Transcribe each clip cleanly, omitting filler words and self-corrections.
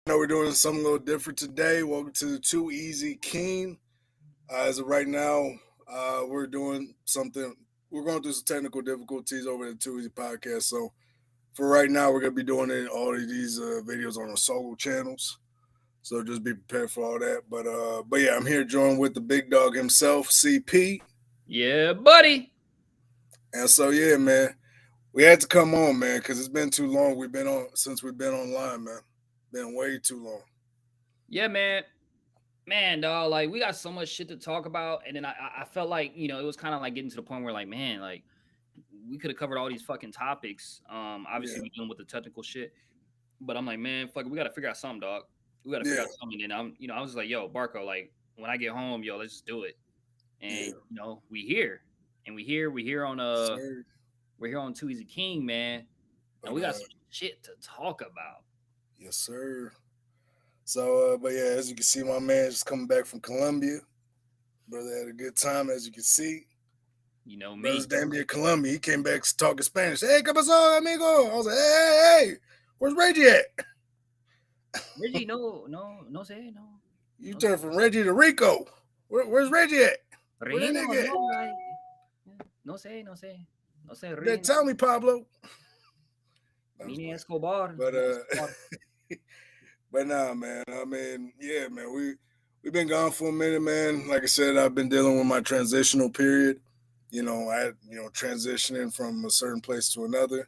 know we're doing something a little different today. Welcome to the Too Easy King. As of right now, we're doing something. We're going through some technical difficulties over the Too Easy podcast. So for right now, we're gonna be doing all of these videos on our solo channels. So just be prepared for all that. But yeah, I'm here joined with the big dog himself, CP. Yeah, buddy. And so yeah, man, we had to come on, man, because it's been too long. We've been on since we've been online, man. Been way too long. Yeah, man, dog. Like we got so much shit to talk about, and then I felt like it was kind of like getting to the point where like, man, like we could have covered all these fucking topics. Obviously Yeah, we dealing with the technical shit, but I'm like, man, fuck, it, we got to figure out something, dog. We got to figure yeah, out something. And I was just like, yo, Barco, like when I get home, yo, let's just do it. And yeah. we here, and Sir. we're here on Too Easy King, man, and But we got some shit to talk about. yes, sir. So, but yeah, as you can see, my man just coming back from Colombia. Brother had a good time, as you can see. You know Brother's me. damn near Colombia. He came back talking Spanish. Hey, ¿qué pasó, amigo? I was like, hey, where's Reggie at? Reggie, no sé, You no sé. turned from Reggie to Rico. Where's Reggie at? Where that Reno, nigga at? no, like, no sé, Then Reno, tell me, Pablo. I was Nini playing. Escobar, But Nini Escobar. but nah, man. I mean, yeah, man. We've been gone for a minute, man. Like I said, I've been dealing with my transitional period. Transitioning from a certain place to another.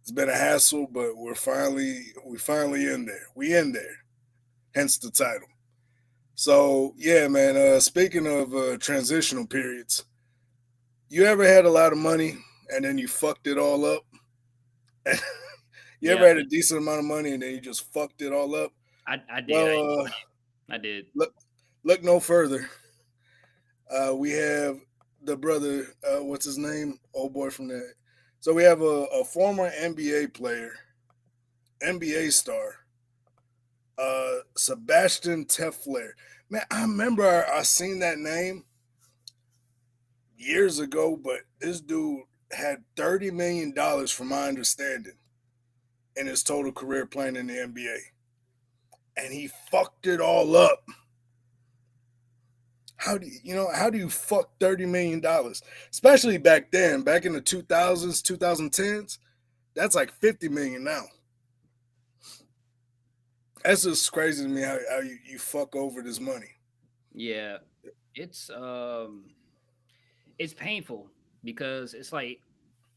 It's been a hassle, but we finally in there. We in there. Hence the title. So yeah, man. Speaking of transitional periods, you ever had a lot of money and then you fucked it all up? You Yeah, ever had a decent amount of money and then you just fucked it all up? I did, Well, I did. look no further. We have the brother. What's his name? Old boy from the. So we have a former NBA player, NBA star, Sebastian Tefler. Man, I remember I seen that name years ago, but this dude had $30 million, from my understanding, in his total career playing in the NBA, and he fucked it all up. How do you fuck $30 million, especially back then, back in the 2000s, 2010s? That's like 50 million now. That's just crazy to me how you fuck over this money. Yeah, it's it's painful because it's like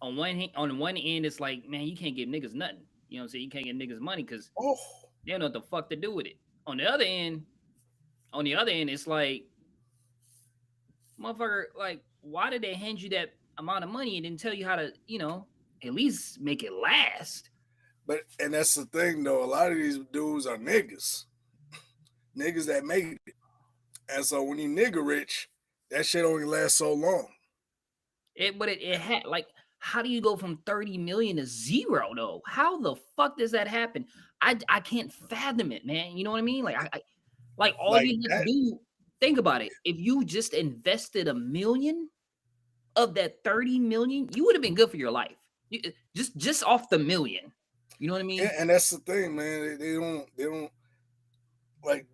on one end, it's like, man, you can't give niggas nothing. You know what I'm saying? You can't give niggas money because Oh, they don't know what the fuck to do with it. On the other end, on the other end, it's like, motherfucker, like, why did they hand you that amount of money and then tell you how to, at least make it last? and that's the thing though. A lot of these dudes are niggas that made it, and so when you nigga rich, that shit only lasts so long. It had like, how do you go from 30 million to zero though? How the fuck does that happen? I can't fathom it, man. You know what I mean? Like I like all Like you have to that. do, think about it. If you just invested a million of that 30 million, you would have been good for your life. Just off the million. You know what I mean? And that's the thing, man. They don't like.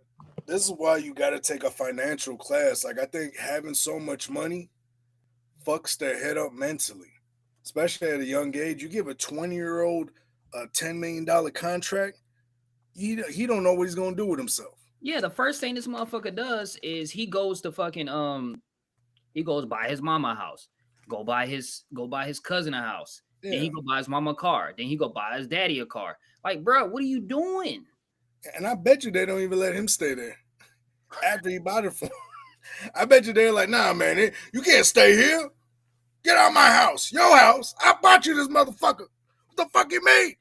This is why you got to take a financial class. Like I think having so much money fucks their head up mentally, especially at a young age. You give a 20-year-old a $10 million contract, he don't know what he's gonna do with himself. Yeah, the first thing this motherfucker does is he goes to fucking he goes buy his mama a house, go buy his cousin a house. Then Yeah, he go buy his mama a car. Then he go buy his daddy a car. Like, bro, what are you doing? and I bet you they don't even let him stay there after he bought it for. I bet you they're like, nah, man, you can't stay here. Get out of my house, your house. I bought you this motherfucker. What the fuck you mean?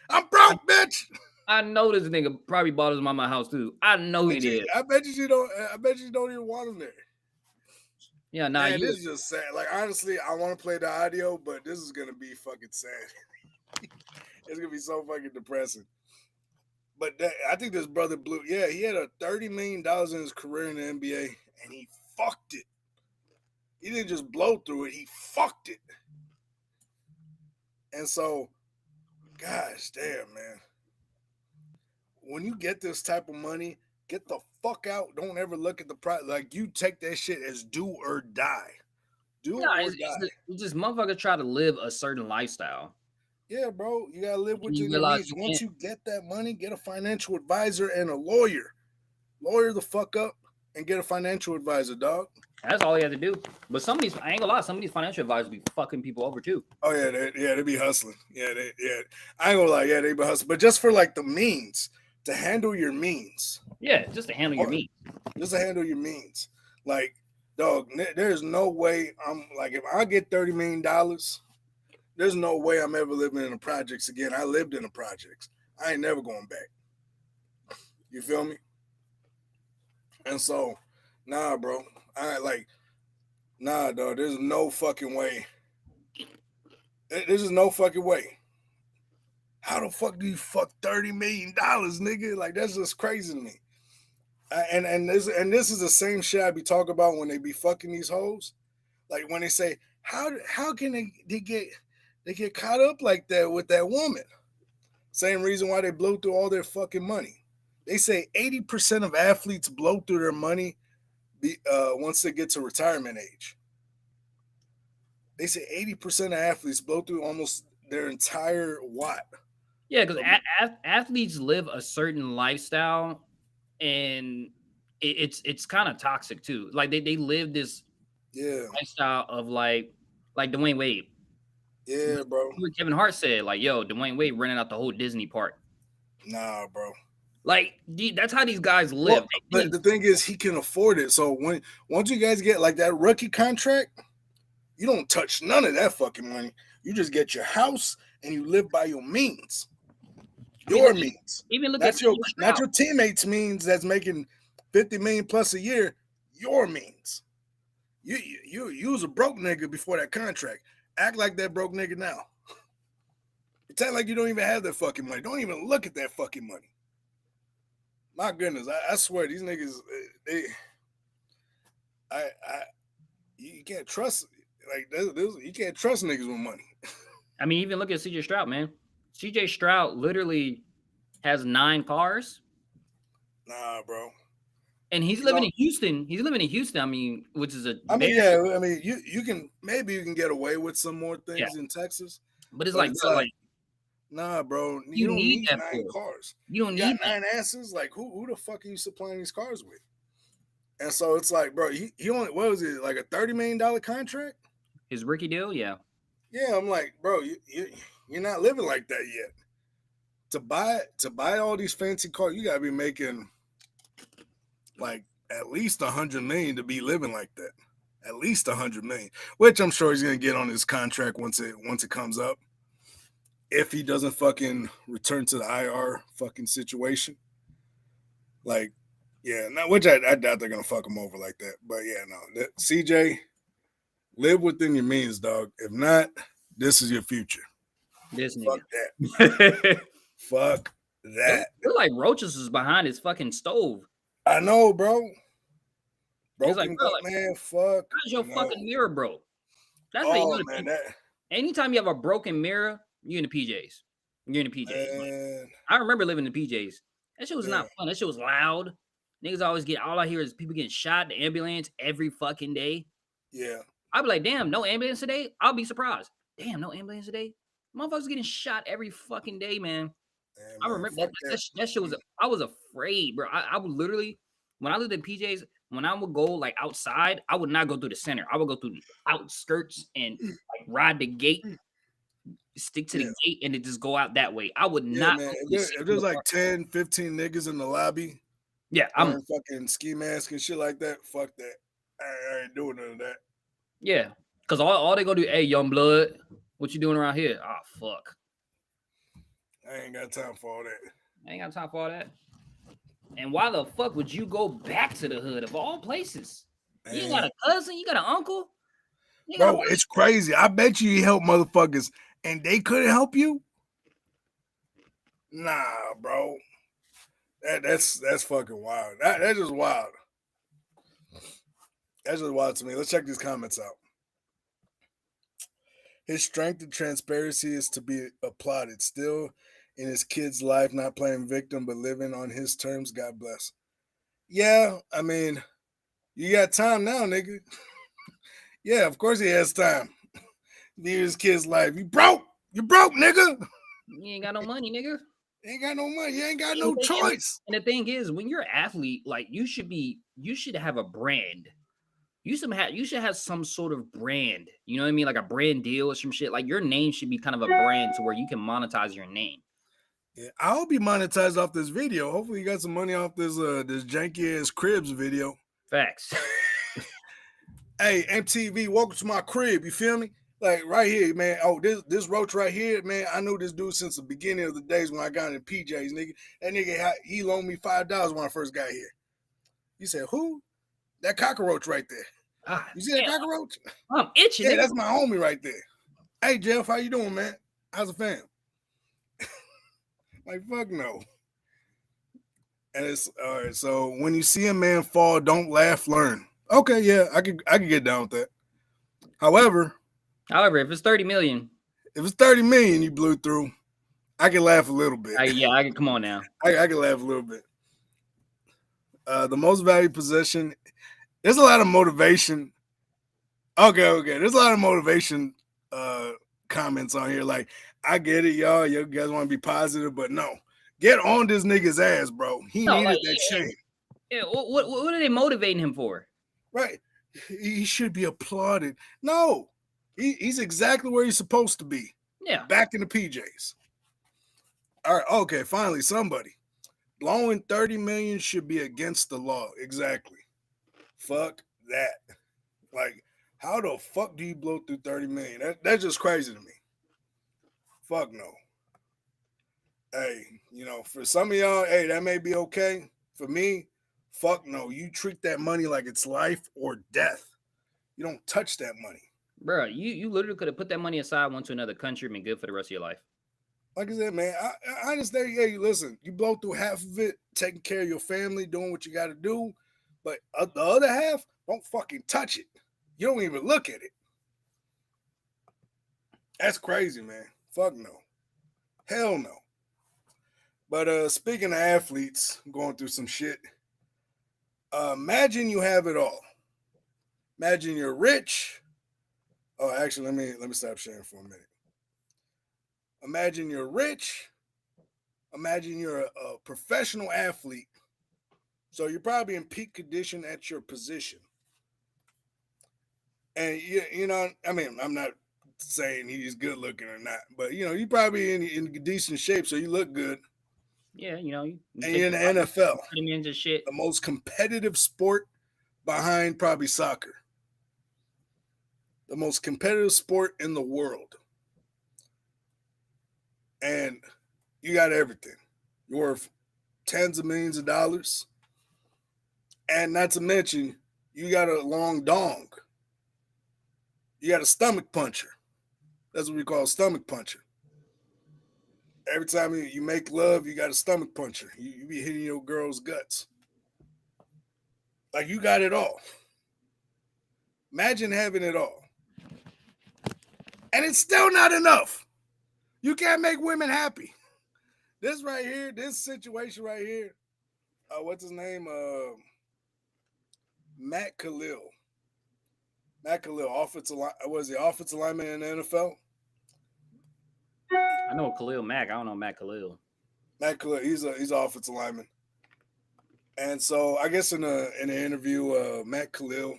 I'm I, broke, bitch. I know this nigga probably bought his mama a house too. I know he Bet you, did. I bet you don't. I bet you don't even want him there. Yeah, nah, Man, you this is just sad. Like honestly, I want to play the audio, but this is gonna be fucking sad. It's gonna be so fucking depressing. But I think this brother blew. Yeah, he had a $30 million in his career in the NBA, and he fucked it. He didn't just blow through it; he fucked it. And so, gosh damn, man, when you get this type of money, get the fuck out. Don't ever look at the price. Like you take that shit as do or die. Do No, or it's, die. it's just motherfuckers try to live a certain lifestyle. Yeah, bro. You gotta live And you within your realize means. you Once can't. you get that money, get a financial advisor and a lawyer. Lawyer the fuck up and get a financial advisor, dog. That's all you have to do. But some of these, I ain't gonna lie, some of these financial advisors be fucking people over too. Oh yeah, they be hustling. Yeah, I ain't gonna lie, yeah, they be hustling. But just for like the means to handle your means. Yeah, just to handle your means. Just to handle your means. Like, dog, there's no way I'm like if I get $30 million, there's no way I'm ever living in the projects again. I lived in the projects. I ain't never going back. You feel me? And so, nah, bro. Nah, dog. There's no fucking way. There's just no fucking way. How the fuck do you fuck $30 million, nigga? Like that's just crazy to me. And this is the same shit I be talking about when they be fucking these hoes. Like when they say, how can they get caught up like that with that woman? Same reason why they blow through all their fucking money. They say 80% of athletes blow through their money once they get to retirement age. They say 80% of athletes blow through almost their entire what? Yeah, because athletes live a certain lifestyle, and it's kind of toxic too. Like they live this lifestyle of like Dwayne Wade. Yeah, bro. Kevin Hart said, like, yo, Dwayne Wade renting out the whole Disney park. Nah, bro. Like that's how these guys live. Well, but the thing is, he can afford it. So once you guys get like that rookie contract, you don't touch none of that fucking money. You just get your house and you live by your means. Your means. Even look at not your teammates' means that's making 50 million plus a year. Your means. You was a broke nigga before that contract. Act like that broke nigga now. Pretend like you don't even have that fucking money. Don't even look at that fucking money. My goodness, I swear these niggas, you can't trust like you can't trust niggas with money. I mean, even look at CJ Stroud, man. CJ Stroud literally has 9 cars. Nah, bro. And he's living in Houston. He's living in Houston. I mean, which is I mean, you can get away with some more things in Texas. But it's like nah, bro. You don't need 9 cars. You don't need 9 asses. Like who the fuck are you supplying these cars with? And so it's like, bro, he only what was it like a $30 million contract? His rookie deal, yeah. Yeah, I'm like, bro, you're not living like that yet. To buy all these fancy cars, you gotta be making like at least 100 million to be living like that. At least 100 million, which I'm sure he's gonna get on his contract once it comes up. If he doesn't fucking return to the IR fucking situation, like, yeah, which I doubt they're gonna fuck him over like that. But yeah, no, CJ, live within your means, dog. If not, this is your future. This fuck that. Fuck that. Feel like Roaches is behind his fucking stove. I know, bro. Broken like, bro, man, fuck. How's your fucking mirror broke? That's how you know. Anytime you have a broken mirror, you're in the PJs. You're in the PJs. Like, I remember living in the PJs. That shit was not fun. That shit was loud. Niggas always all I hear is people getting shot, the ambulance every fucking day. Yeah. I'd be like, damn, no ambulance today? I'll be surprised. Damn, no ambulance today? Motherfuckers getting shot every fucking day, man. I remember that shit was, I was afraid, bro. I would literally, when I lived in PJs, when I would go like outside, I would not go through the center. I would go through the outskirts and like ride the gate, stick to the gate, and then just go out that way. I would not. Man. If there's like 10, 15 niggas in the lobby, I'm fucking ski mask and shit like that. Fuck that. I ain't doing none of that. Yeah, because all they gonna do, hey, young blood, what you doing around here? Oh, fuck. I ain't got time for all that. I ain't got time for all that. And why the fuck would you go back to the hood of all places? Man. You got a cousin? You got an uncle? Bro, it's crazy. I bet you help motherfuckers and they couldn't help you? Nah, bro. That's fucking wild. That's just wild. That's just wild to me. Let's check these comments out. His strength and transparency is to be applauded. Still, in his kid's life, not playing victim, but living on his terms. God bless. Yeah, I mean, you got time now, nigga. Yeah, of course he has time. Live his kid's life. You broke. You broke, nigga. You ain't got no money, nigga. You ain't got no money. You ain't got And no the thing- choice. And the thing is, when you're an athlete, like you should have a brand. You should have some sort of brand. You know what I mean? Like a brand deal or some shit. Like your name should be kind of a brand to where you can monetize your name. Yeah, I'll be monetized off this video. Hopefully, you got some money off this janky ass Cribs video. Facts. Hey, MTV, welcome to my crib. You feel me? Like right here, man. Oh, this roach right here, man. I knew this dude since the beginning of the days when I got in PJs, nigga. That nigga, he loaned me $5 when I first got here. You said who? That cockroach right there. You see that cockroach? I'm itching. Yeah, nigga. that's my homie right there. Hey, Jeff, how you doing, man? How's the fam? Like, fuck no. And it's all right. So when you see a man fall, don't laugh, learn. Okay, yeah, I could get down with that. However, if it's 30 million, if it's 30 million you blew through, I can laugh a little bit. I can come on now. I can laugh a little bit. The most valued possession. There's a lot of motivation. Okay. There's a lot of motivation comments on here. Like, I get it, y'all. You guys want to be positive, but no. Get on this nigga's ass, bro. He needed that chain. Yeah, what are they motivating him for? Right. He should be applauded. No. He's exactly where he's supposed to be. Yeah. Back in the PJs. All right. Okay. Finally, somebody. Blowing 30 million should be against the law. Exactly. Fuck that. Like, how the fuck do you blow through 30 million? That's just crazy to me. Fuck no. Hey, for some of y'all, hey, that may be okay. For me, fuck no. You treat that money like it's life or death. You don't touch that money. Bro, you literally could have put that money aside, went to another country, and been good for the rest of your life. Like I said, man, I understand. Hey, listen, you blow through half of it, taking care of your family, doing what you got to do. But the other half, don't fucking touch it. You don't even look at it. That's crazy, man. Fuck no. Hell no. But speaking of athletes going through some shit, imagine you have it all. Imagine you're rich. Oh, actually, let me stop sharing for a minute. Imagine you're rich. Imagine you're a professional athlete. So you're probably in peak condition at your position. And I mean, I'm not saying he's good looking or not, but you're probably in decent shape, so you look good. Yeah, you and you're in the NFL, into shit. The most competitive sport behind probably soccer. The most competitive sport in the world. And you got everything. You're worth tens of millions of dollars. And not to mention, you got a long dong. You got a stomach puncher. That's what we call a stomach puncher. Every time you make love, you got a stomach puncher. You be hitting your girl's guts. Like, you got it all. Imagine having it all. And it's still not enough. You can't make women happy. This right here, this situation right here, what's his name? Matt Khalil. Matt Khalil, offensive lineman in the NFL? I know Khalil Mack. I don't know Matt Khalil. Matt Khalil, he's an offensive lineman. And so I guess in an interview, Matt Khalil,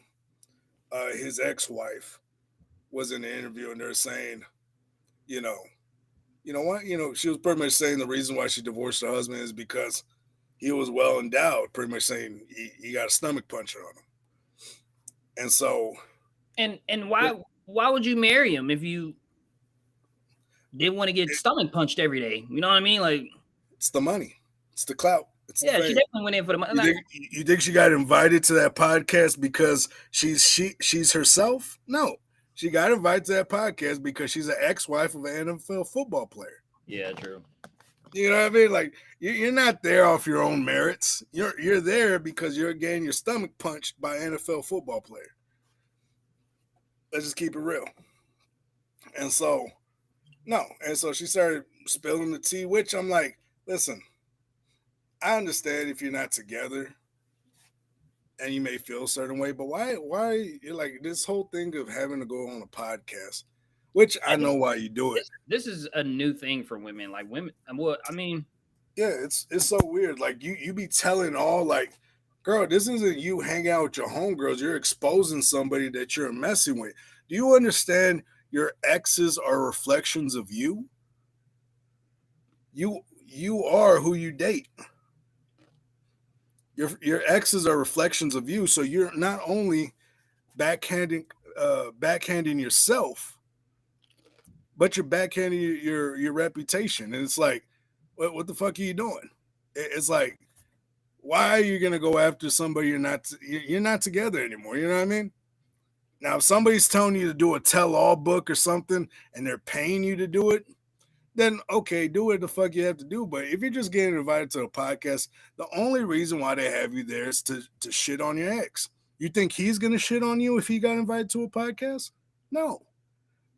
his ex-wife, was in the interview, and they're saying, you know what? She was pretty much saying the reason why she divorced her husband is because he was well endowed, pretty much saying he got a stomach puncher on him. And so. And why would you marry him if you didn't want to get stomach punched every day? You know what I mean? Like, it's the money. It's the clout. It's she definitely went in for the money. You think she got invited to that podcast because she's herself? No. She got invited to that podcast because she's an ex-wife of an NFL football player. Yeah, true. You know what I mean? Like, you're not there off your own merits. You're there because you're getting your stomach punched by an NFL football player. Let's just keep it real. And so, no. And so she started spilling the tea, which I'm like, listen, I understand if you're not together and you may feel a certain way, but why you're like this whole thing of having to go on a podcast, which I know why you do it. This is a new thing for women. Like women, well, I mean, Yeah, it's so weird. Like you be telling all like, girl, this isn't you hanging out with your homegirls. You're exposing somebody that you're messing with. Do you understand your exes are reflections of you? You are who you date. Your exes are reflections of you. So you're not only backhanding yourself, but you're backhanding your reputation. And it's like, what the fuck are you doing? It's like, why are you gonna go after somebody you're not together anymore? You know what I mean? Now, if somebody's telling you to do a tell-all book or something, and they're paying you to do it, then okay, do what the fuck you have to do. But if you're just getting invited to a podcast, the only reason why they have you there is to shit on your ex. You think he's gonna shit on you if he got invited to a podcast? No,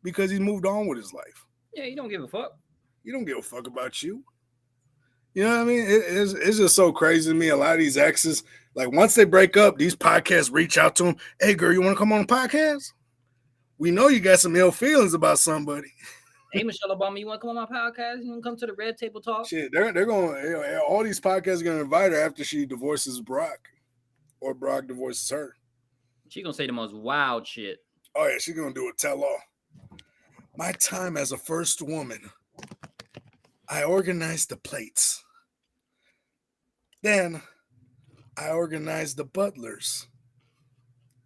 because he's moved on with his life. yeah, you don't give a fuck. You don't give a fuck about you. You know what I mean? It's just so crazy to me. A lot of these exes, like once they break up, these podcasts reach out to them. Hey, girl, you want to come on the podcast? We know you got some ill feelings about somebody. Hey, Michelle Obama, you want to come on my podcast? You want to come to the Red Table Talk? Shit, they're going. All these podcasts are going to invite her after she divorces Brock, or Brock divorces her. She gonna say the most wild shit. Oh yeah, she's going to do a tell-all. My time as a first woman, I organized the plates. Then I organized the butlers.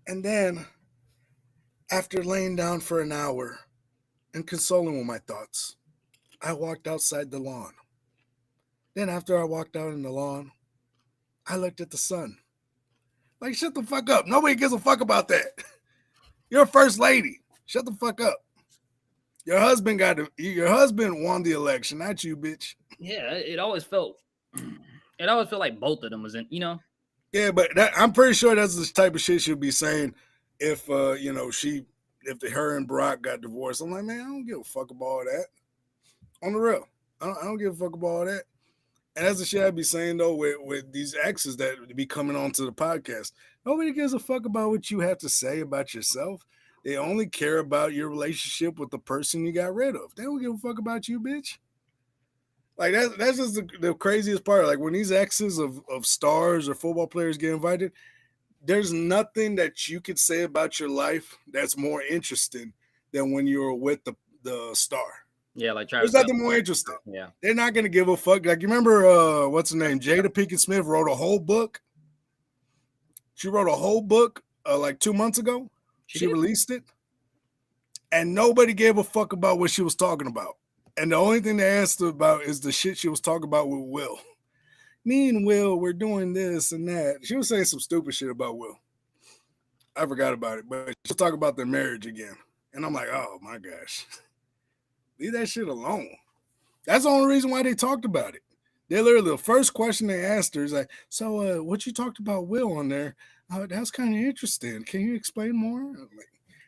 And then, after laying down for an hour and consoling with my thoughts, I walked outside the lawn. Then after I walked out in the lawn, I looked at the sun. Like, shut the fuck up. Nobody gives a fuck about that. You're a first lady. Shut the fuck up. Your husband won the election, not you, bitch. Yeah, it always felt like both of them was in, Yeah, but I'm pretty sure that's the type of shit she'll be saying if her and Brock got divorced. I'm like, man, I don't give a fuck about all that. On the real, I don't give a fuck about all that. And that's the shit I'd be saying though with these exes that be coming onto the podcast. Nobody gives a fuck about what you have to say about yourself. They only care about your relationship with the person you got rid of. They don't give a fuck about you, bitch. Like that's just the craziest part. Like when these exes of stars or football players get invited, there's nothing that you could say about your life that's more interesting than when you're with the star. Yeah, like Travis. There's nothing more interesting. Yeah, they're not gonna give a fuck. Like you remember what's her name? Jada Pinkett Smith wrote a whole book. She wrote a whole book like 2 months ago. She released it, and nobody gave a fuck about what she was talking about. And the only thing they asked her about is the shit she was talking about with Will. Me and Will, we're doing this and that. She was saying some stupid shit about Will. I forgot about it, but she was talking about their marriage again. And I'm like, oh my gosh. Leave that shit alone. That's the only reason why they talked about it. They literally, the first question they asked her is like, so what you talked about Will on there? That's kind of interesting. Can you explain more? Like,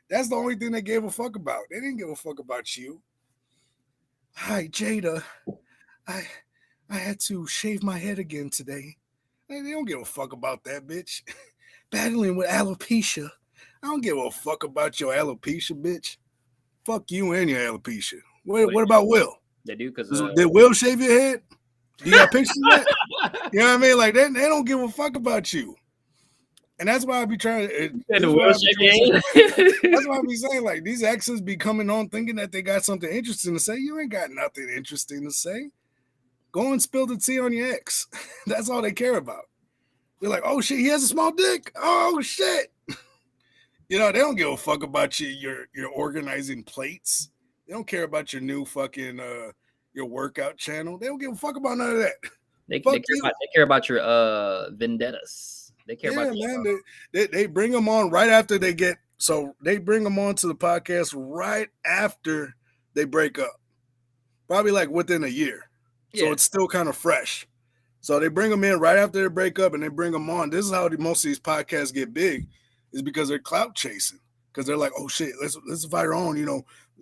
that's the only thing they gave a fuck about. They didn't give a fuck about you. Hi, Jada. I had to shave my head again today. They don't give a fuck about that, bitch. Battling with alopecia. I don't give a fuck about your alopecia, bitch. Fuck you and your alopecia. What about Will? They do because did Will shave your head? You got pictures of that? You know what I mean? Like they don't give a fuck about you. And that's why I be trying to. That's why I be saying, like, these exes be coming on thinking that they got something interesting to say. You ain't got nothing interesting to say. Go and spill the tea on your ex. That's all they care about. They're like, oh shit, he has a small dick. Oh shit. They don't give a fuck about your organizing plates. They don't care about your new fucking your workout channel. They don't give a fuck about none of that. They care about your vendettas. They care about man. They bring them on right after they bring them on to the podcast right after they break up. Probably like within a year. Yeah. So it's still kind of fresh. So they bring them in right after they break up and they bring them on. This is how most of these podcasts get big, is because they're clout chasing. Because they're like, oh shit, let's invite her on.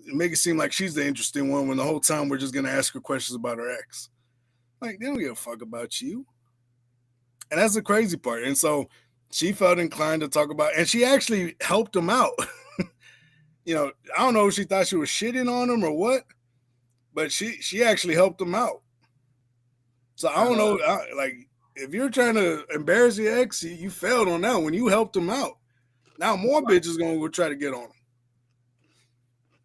make it seem like she's the interesting one when the whole time we're just gonna ask her questions about her ex. Like, they don't give a fuck about you. And that's the crazy part. And so she felt inclined to talk about, and she actually helped him out. I don't know if she thought she was shitting on him or what, but she actually helped him out. So I don't know, like, if you're trying to embarrass your ex, you failed on that when you helped him out. Now more bitches gonna go try to get on him.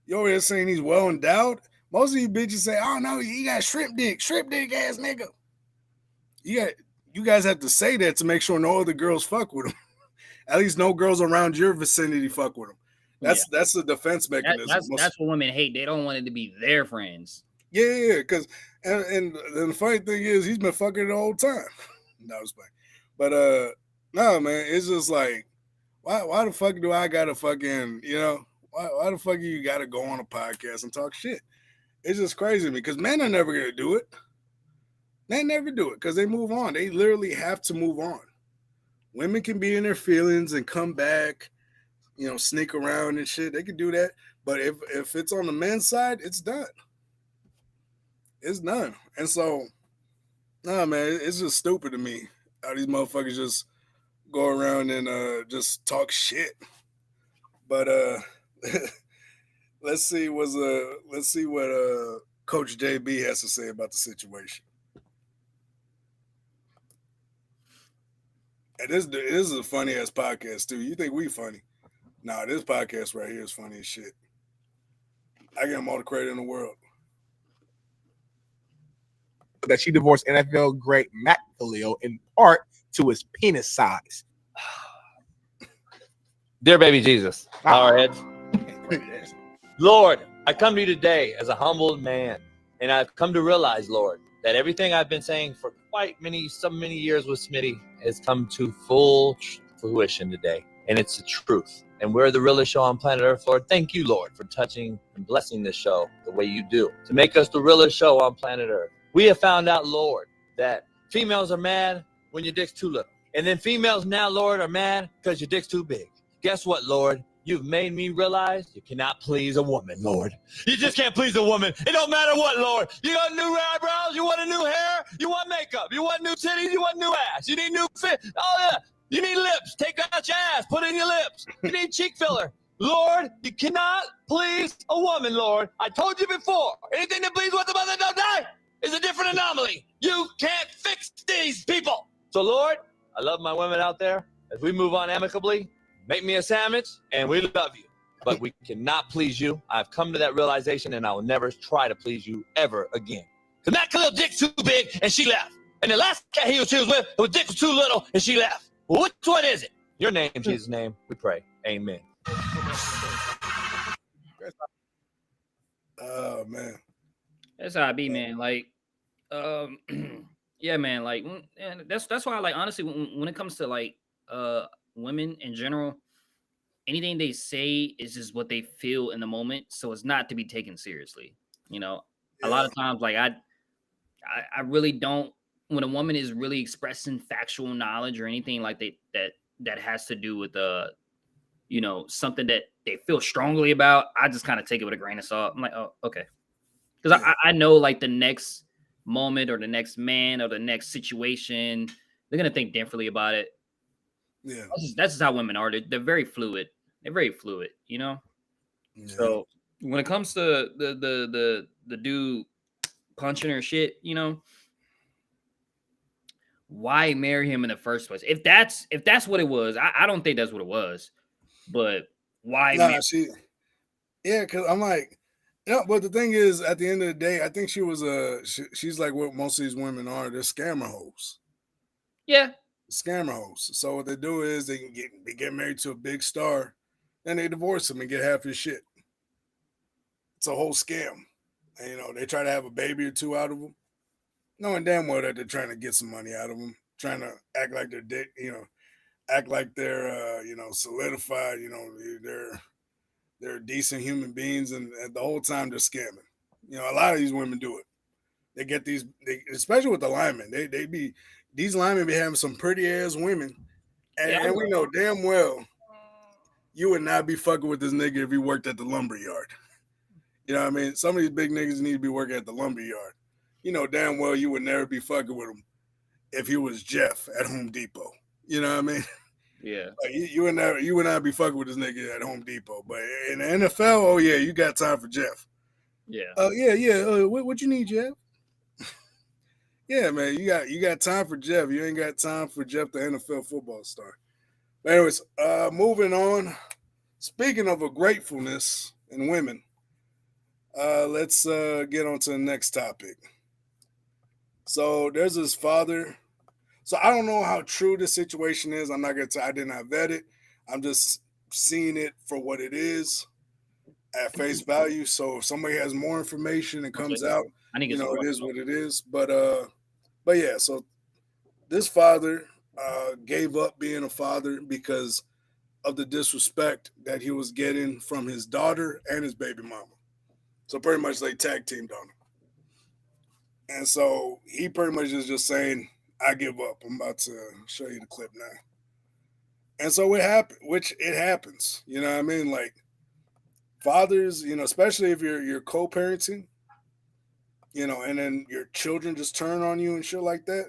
You over there saying he's well endowed? Most of you bitches say, "Oh no, he got shrimp dick ass nigga." You guys have to say that to make sure no other girls fuck with him. At least no girls around your vicinity fuck with him. That's the defense mechanism. That's what women hate. They don't want it to be their friends. Yeah, because and the funny thing is he's been fucking the whole time. No, it's fine. But no, man, it's just like, why the fuck do I gotta fucking, why the fuck you gotta go on a podcast and talk shit? It's just crazy to me because men are never gonna do it. They never do it because they move on. They literally have to move on. Women can be in their feelings and come back, sneak around and shit. They can do that. But if it's on the men's side, it's done. It's done. And so, nah, man, it's just stupid to me how these motherfuckers just go around and just talk shit. But let's see what Coach JB has to say about the situation. And this is a funny ass podcast too. You think we funny? Nah, this podcast right here is funny as shit. I get him all the credit in the world. That she divorced NFL great Matt Kalil in part to his penis size. Dear baby Jesus, bow our heads. Lord, I come to you today as a humbled man, and I've come to realize, Lord, that everything I've been saying for so many years with Smitty has come to full fruition today, and it's the truth. And we're the realest show on planet Earth, Lord. Thank you, Lord, for touching and blessing this show the way you do to make us the realest show on planet Earth. We have found out, Lord, that females are mad when your dick's too little. And then females now, Lord, are mad because your dick's too big. Guess what, Lord? You've made me realize you cannot please a woman, Lord. You just can't please a woman. It don't matter what, Lord. You got new eyebrows, you want a new hair, you want makeup, you want new titties, you want new ass, you need new fit. Oh, yeah. You need lips. Take out your ass, put in your lips. You need cheek filler. Lord, you cannot please a woman, Lord. I told you before, anything that pleases what the mother don't die is a different anomaly. You can't fix these people. So, Lord, I love my women out there. As we move on amicably, make me a sandwich, and we love you. But we cannot please you. I've come to that realization, and I will never try to please you ever again. Because Matt Khalil dick's too big, and she left. And the last cat she was with, her dick was too little, and she left. Well, which one is it? Your name, Jesus' name, we pray. Amen. Oh, man. That's how I be, man. Like, yeah, man. Like, and that's why, like, honestly, when it comes to like women in general, anything they say is just what they feel in the moment, so it's not to be taken seriously. A lot of times, like I really don't. When a woman is really expressing factual knowledge or anything like that has to do with something that they feel strongly about, I just kind of take it with a grain of salt. I'm like, oh, okay. Because I know like the next moment or the next man or the next situation, they're going to think differently about it. Yeah. That's just how women are. They're very fluid. They're very fluid, Yeah. So when it comes to the dude punching her shit, why marry him in the first place? If that's what it was, I don't think that's what it was. But why? Because I'm like, but the thing is, at the end of the day, I think she was she's like what most of these women are. They're scammer hoes. Yeah, scammer hoes. So what they do is they get married to a big star, then they divorce him and get half his shit. It's a whole scam. And, they try to have a baby or two out of him, knowing damn well that they're trying to get some money out of them, trying to act like they're, act like they're, solidified, they're decent human beings, and the whole time they're scamming. A lot of these women do it. They get especially with the linemen, these linemen be having some pretty ass women, and we know damn well you would not be fucking with this nigga if he worked at the lumber yard. You know what I mean? Some of these big niggas need to be working at the lumber yard. You know damn well you would never be fucking with him if he was Jeff at Home Depot. You know what I mean? Yeah. Like you would not be fucking with this nigga at Home Depot. But in the NFL, oh yeah, you got time for Jeff. Yeah. What you need, Jeff? Yeah, man, you got time for Jeff. You ain't got time for Jeff, the NFL football star. But anyways, moving on. Speaking of a gratefulness in women, let's get on to the next topic. So there's this father. So I don't know how true this situation is. I'm not gonna I did not vet it. I'm just seeing it for what it is at face value. So if somebody has more information and comes out, it is what it is. But yeah, so this father gave up being a father because of the disrespect that he was getting from his daughter and his baby mama. So pretty much they tag teamed on him. And so he pretty much is just saying, I give up. I'm about to show you the clip now. And so it happened, which it happens. You know what I mean? Like fathers, you know, especially if you're co-parenting, you know, and then your children just turn on you and shit like that.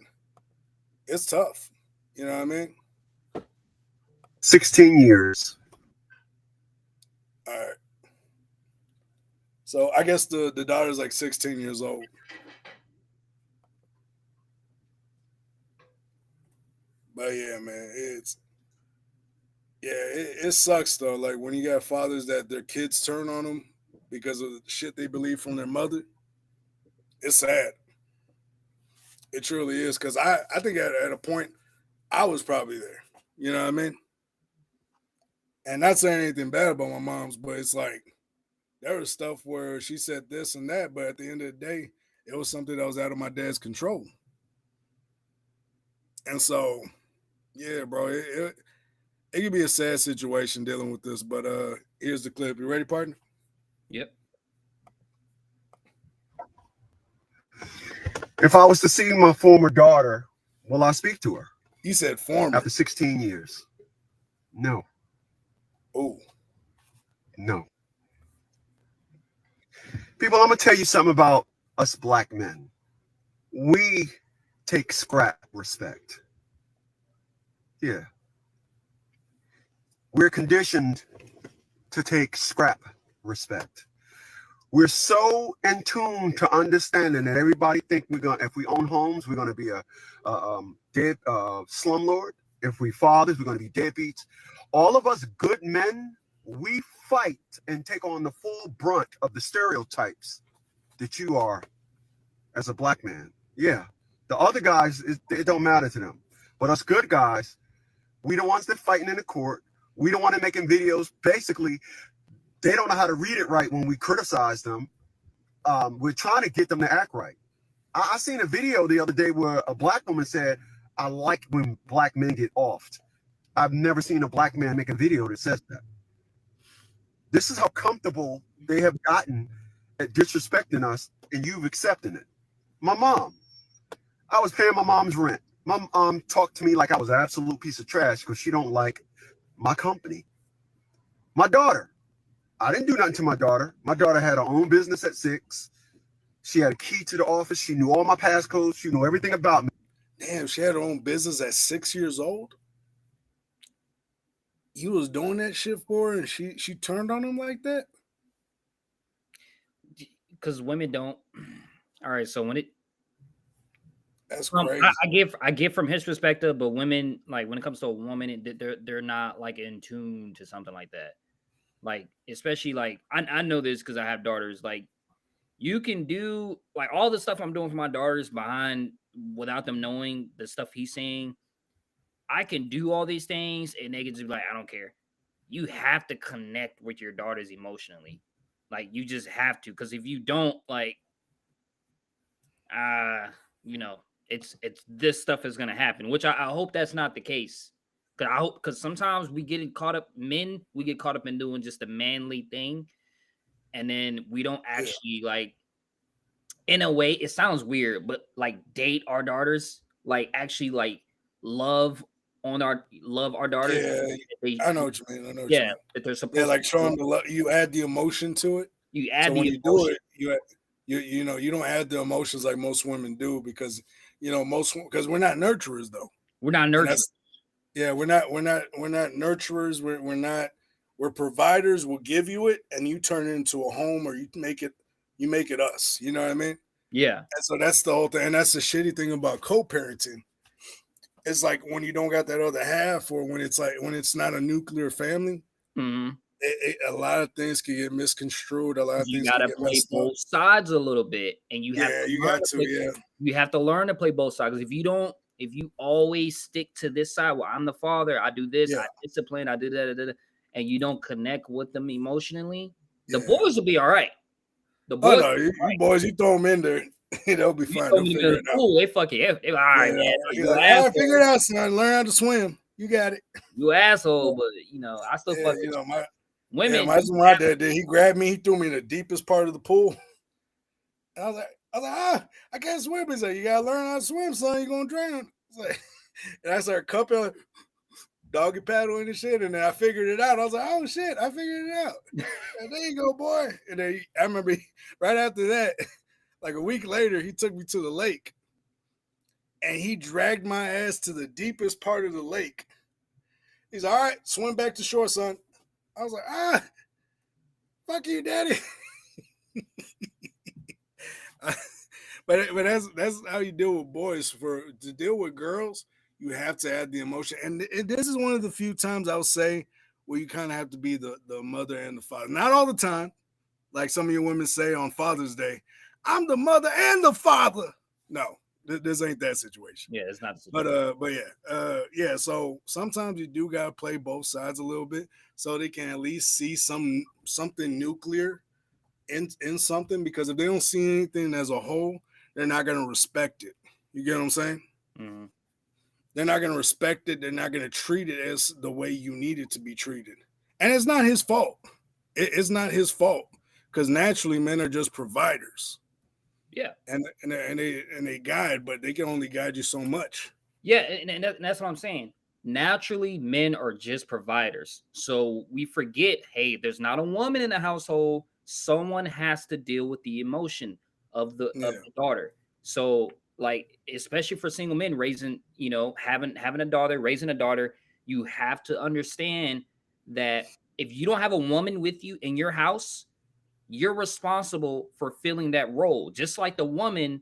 It's tough. You know what I mean? 16 years. All right. So I guess the daughter's like 16 years old. But yeah, man, it sucks though. Like when you got fathers that their kids turn on them because of the shit they believe from their mother. It's sad. It truly is. Because I think at a point I was probably there. You know what I mean? And not saying anything bad about my mom's, but it's like there was stuff where she said this and that, but at the end of the day, it was something that was out of my dad's control. And so, yeah, bro, it could be a sad situation dealing with this, but here's the clip. You ready, partner? Yep. If I was to see my former daughter, will I speak to her? You said former. After 16 years. No. Oh. No. People, I'm going to tell you something about us black men. We take scrap respect. Yeah. We're conditioned to take scrap respect. We're so in tune to understanding that everybody think if we own homes, we're gonna be a dead slumlord. If we fathers, we're gonna be deadbeats. All of us good men, we fight and take on the full brunt of the stereotypes that you are as a black man. Yeah, the other guys, it don't matter to them. But us good guys, we the ones that fighting in the court. We the one that making videos. Basically, they don't know how to read it right when we criticize them. We're trying to get them to act right. I seen a video the other day where a black woman said, I like when black men get offed. I've never seen a black man make a video that says that. This is how comfortable they have gotten at disrespecting us, and you've accepted it. My mom, I was paying my mom's rent. My mom talked to me like I was an absolute piece of trash because she don't like my company. My daughter, I didn't do nothing to my daughter. My daughter had her own business at 6. She had a key to the office. She knew all my passcodes. She knew everything about me. Damn, she had her own business at 6 years old? You was doing that shit for her and she turned on him like that? Because women don't. All right, so when it that's crazy. I get from his perspective, but women, like when it comes to a woman, they're not like in tune to something like that. Like, especially like I know this because I have daughters. Like, you can do like all the stuff I'm doing for my daughters behind without them knowing the stuff he's saying. I can do all these things and they can just be like, I don't care. You have to connect with your daughters emotionally. Like, you just have to, because if you don't, like, you know, it's this stuff is gonna happen, which I hope that's not the case. Because sometimes we get caught up in doing just a manly thing, and then we don't actually like, in a way, it sounds weird, but like date our daughters, like actually like love our daughters. Yeah, I know what you mean. That they're supposed like to show them the love. You add the emotion to it. You add So the when you do emotion. it, you know, you don't add the emotions like most women do because you know because we're not nurturers though. We're not And nurturing. that's yeah, we're not nurturers. We're providers. We'll give you it, and you turn it into a home, or you make it us. You know what I mean? Yeah. And so that's the whole thing. And that's the shitty thing about co-parenting. It's like when you don't got that other half, or when it's not a nuclear family, hmm a lot of things can get misconstrued. A lot of You things can gotta get play messed up. both sides a little bit, and you have Yeah, to you learn got to to. play. Yeah, You have to learn to play both sides. If you always stick to this side, well, I'm the father, I do this, yeah, I discipline, I do that, and you don't connect with them emotionally, the yeah. boys will be all right. The Oh boys, no, you boys, you throw them in there, they'll be you fine. throw They'll them in figure the it out. pool, they fucking all right, Yeah, man. you're You like, all right, figure asshole, it out, son. Learn how to swim. You got it. you asshole, but I still Yeah, fuck you with know my women. my dad did. He grabbed me. He threw me in the deepest part of the pool. And I was like, I can't swim. He's like, you gotta learn how to swim, son. You're gonna drown. It's like, and I started cupping, like, doggy paddling and shit. And then I figured it out. I was like, oh shit, I figured it out. And there you go, boy. And then I remember right after that, like a week later, he took me to the lake, and he dragged my ass to the deepest part of the lake. He's all right, swim back to shore, son. I was like, fuck you, daddy. but that's how you deal with boys. To deal with girls, you have to add the emotion, and this is one of the few times I'll say where you kind of have to be the mother and the father. Not all the time, like some of your women say on Father's Day, I'm the mother and the father. No, this ain't that situation. Yeah, it's not the situation. But yeah. So sometimes you do gotta play both sides a little bit, so they can at least see something nuclear in something. Because if they don't see anything as a whole, they're not gonna respect it. You get what I'm saying? Mhm. They're not gonna respect it. They're not gonna treat it as the way you need it to be treated. And it's not his fault. It's not his fault, because naturally men are just providers. Yeah. And they guide, but they can only guide you so much. Yeah, and that's what I'm saying. Naturally, men are just providers. So we forget, hey, there's not a woman in the household. Someone has to deal with the emotion of the daughter. So, like, especially for single men raising, having a daughter, raising a daughter, you have to understand that if you don't have a woman with you in your house, you're responsible for filling that role, just like the woman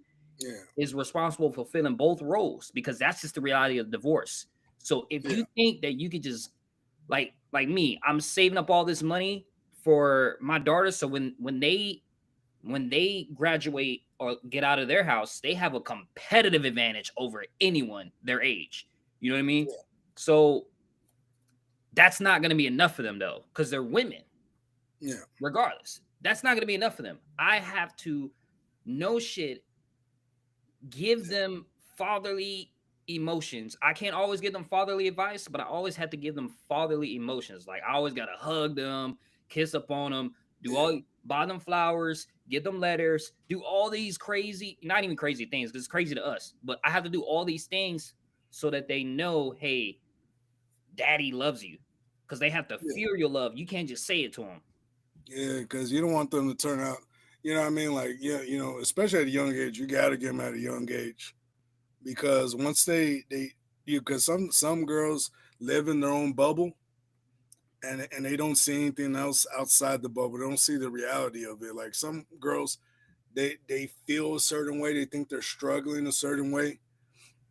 is responsible for filling both roles, because that's just the reality of divorce. So if you think that you could just like me, I'm saving up all this money for my daughter, so when they graduate or get out of their house, they have a competitive advantage over anyone their age. You know what I mean? So that's not going to be enough for them though, because they're women. Yeah. Regardless, that's not going to be enough for them. I have to give them fatherly emotions. I can't always give them fatherly advice, but I always have to give them fatherly emotions. Like I always got to hug them, kiss up on them, buy them flowers, give them letters, do all these crazy, not even crazy things, because it's crazy to us, but I have to do all these things so that they know, hey, daddy loves you, because they have to feel your love. You can't just say it to them. Yeah, because you don't want them to turn out, you know what I mean? Like, yeah, especially at a young age, you got to get them at a young age, because once because some girls live in their own bubble, and they don't see anything else outside the bubble. They don't see the reality of it. Like some girls, they feel a certain way. They think they're struggling a certain way,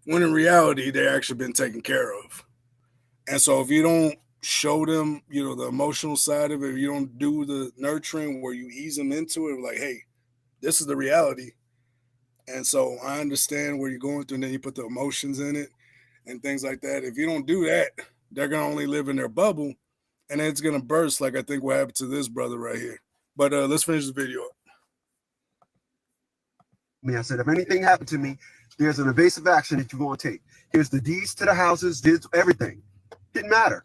when in reality, they've actually been taken care of. And so if you don't show them, the emotional side of it, if you don't do the nurturing where you ease them into it, like, hey, this is the reality. And so I understand where you're going through, and then you put the emotions in it and things like that. If you don't do that, they're going to only live in their bubble, and it's going to burst, like I think what happened to this brother right here. But let's finish the video up. I said, if anything happened to me, there's an evasive action that you're going to take. Here's the deeds to the houses, did everything. Didn't matter.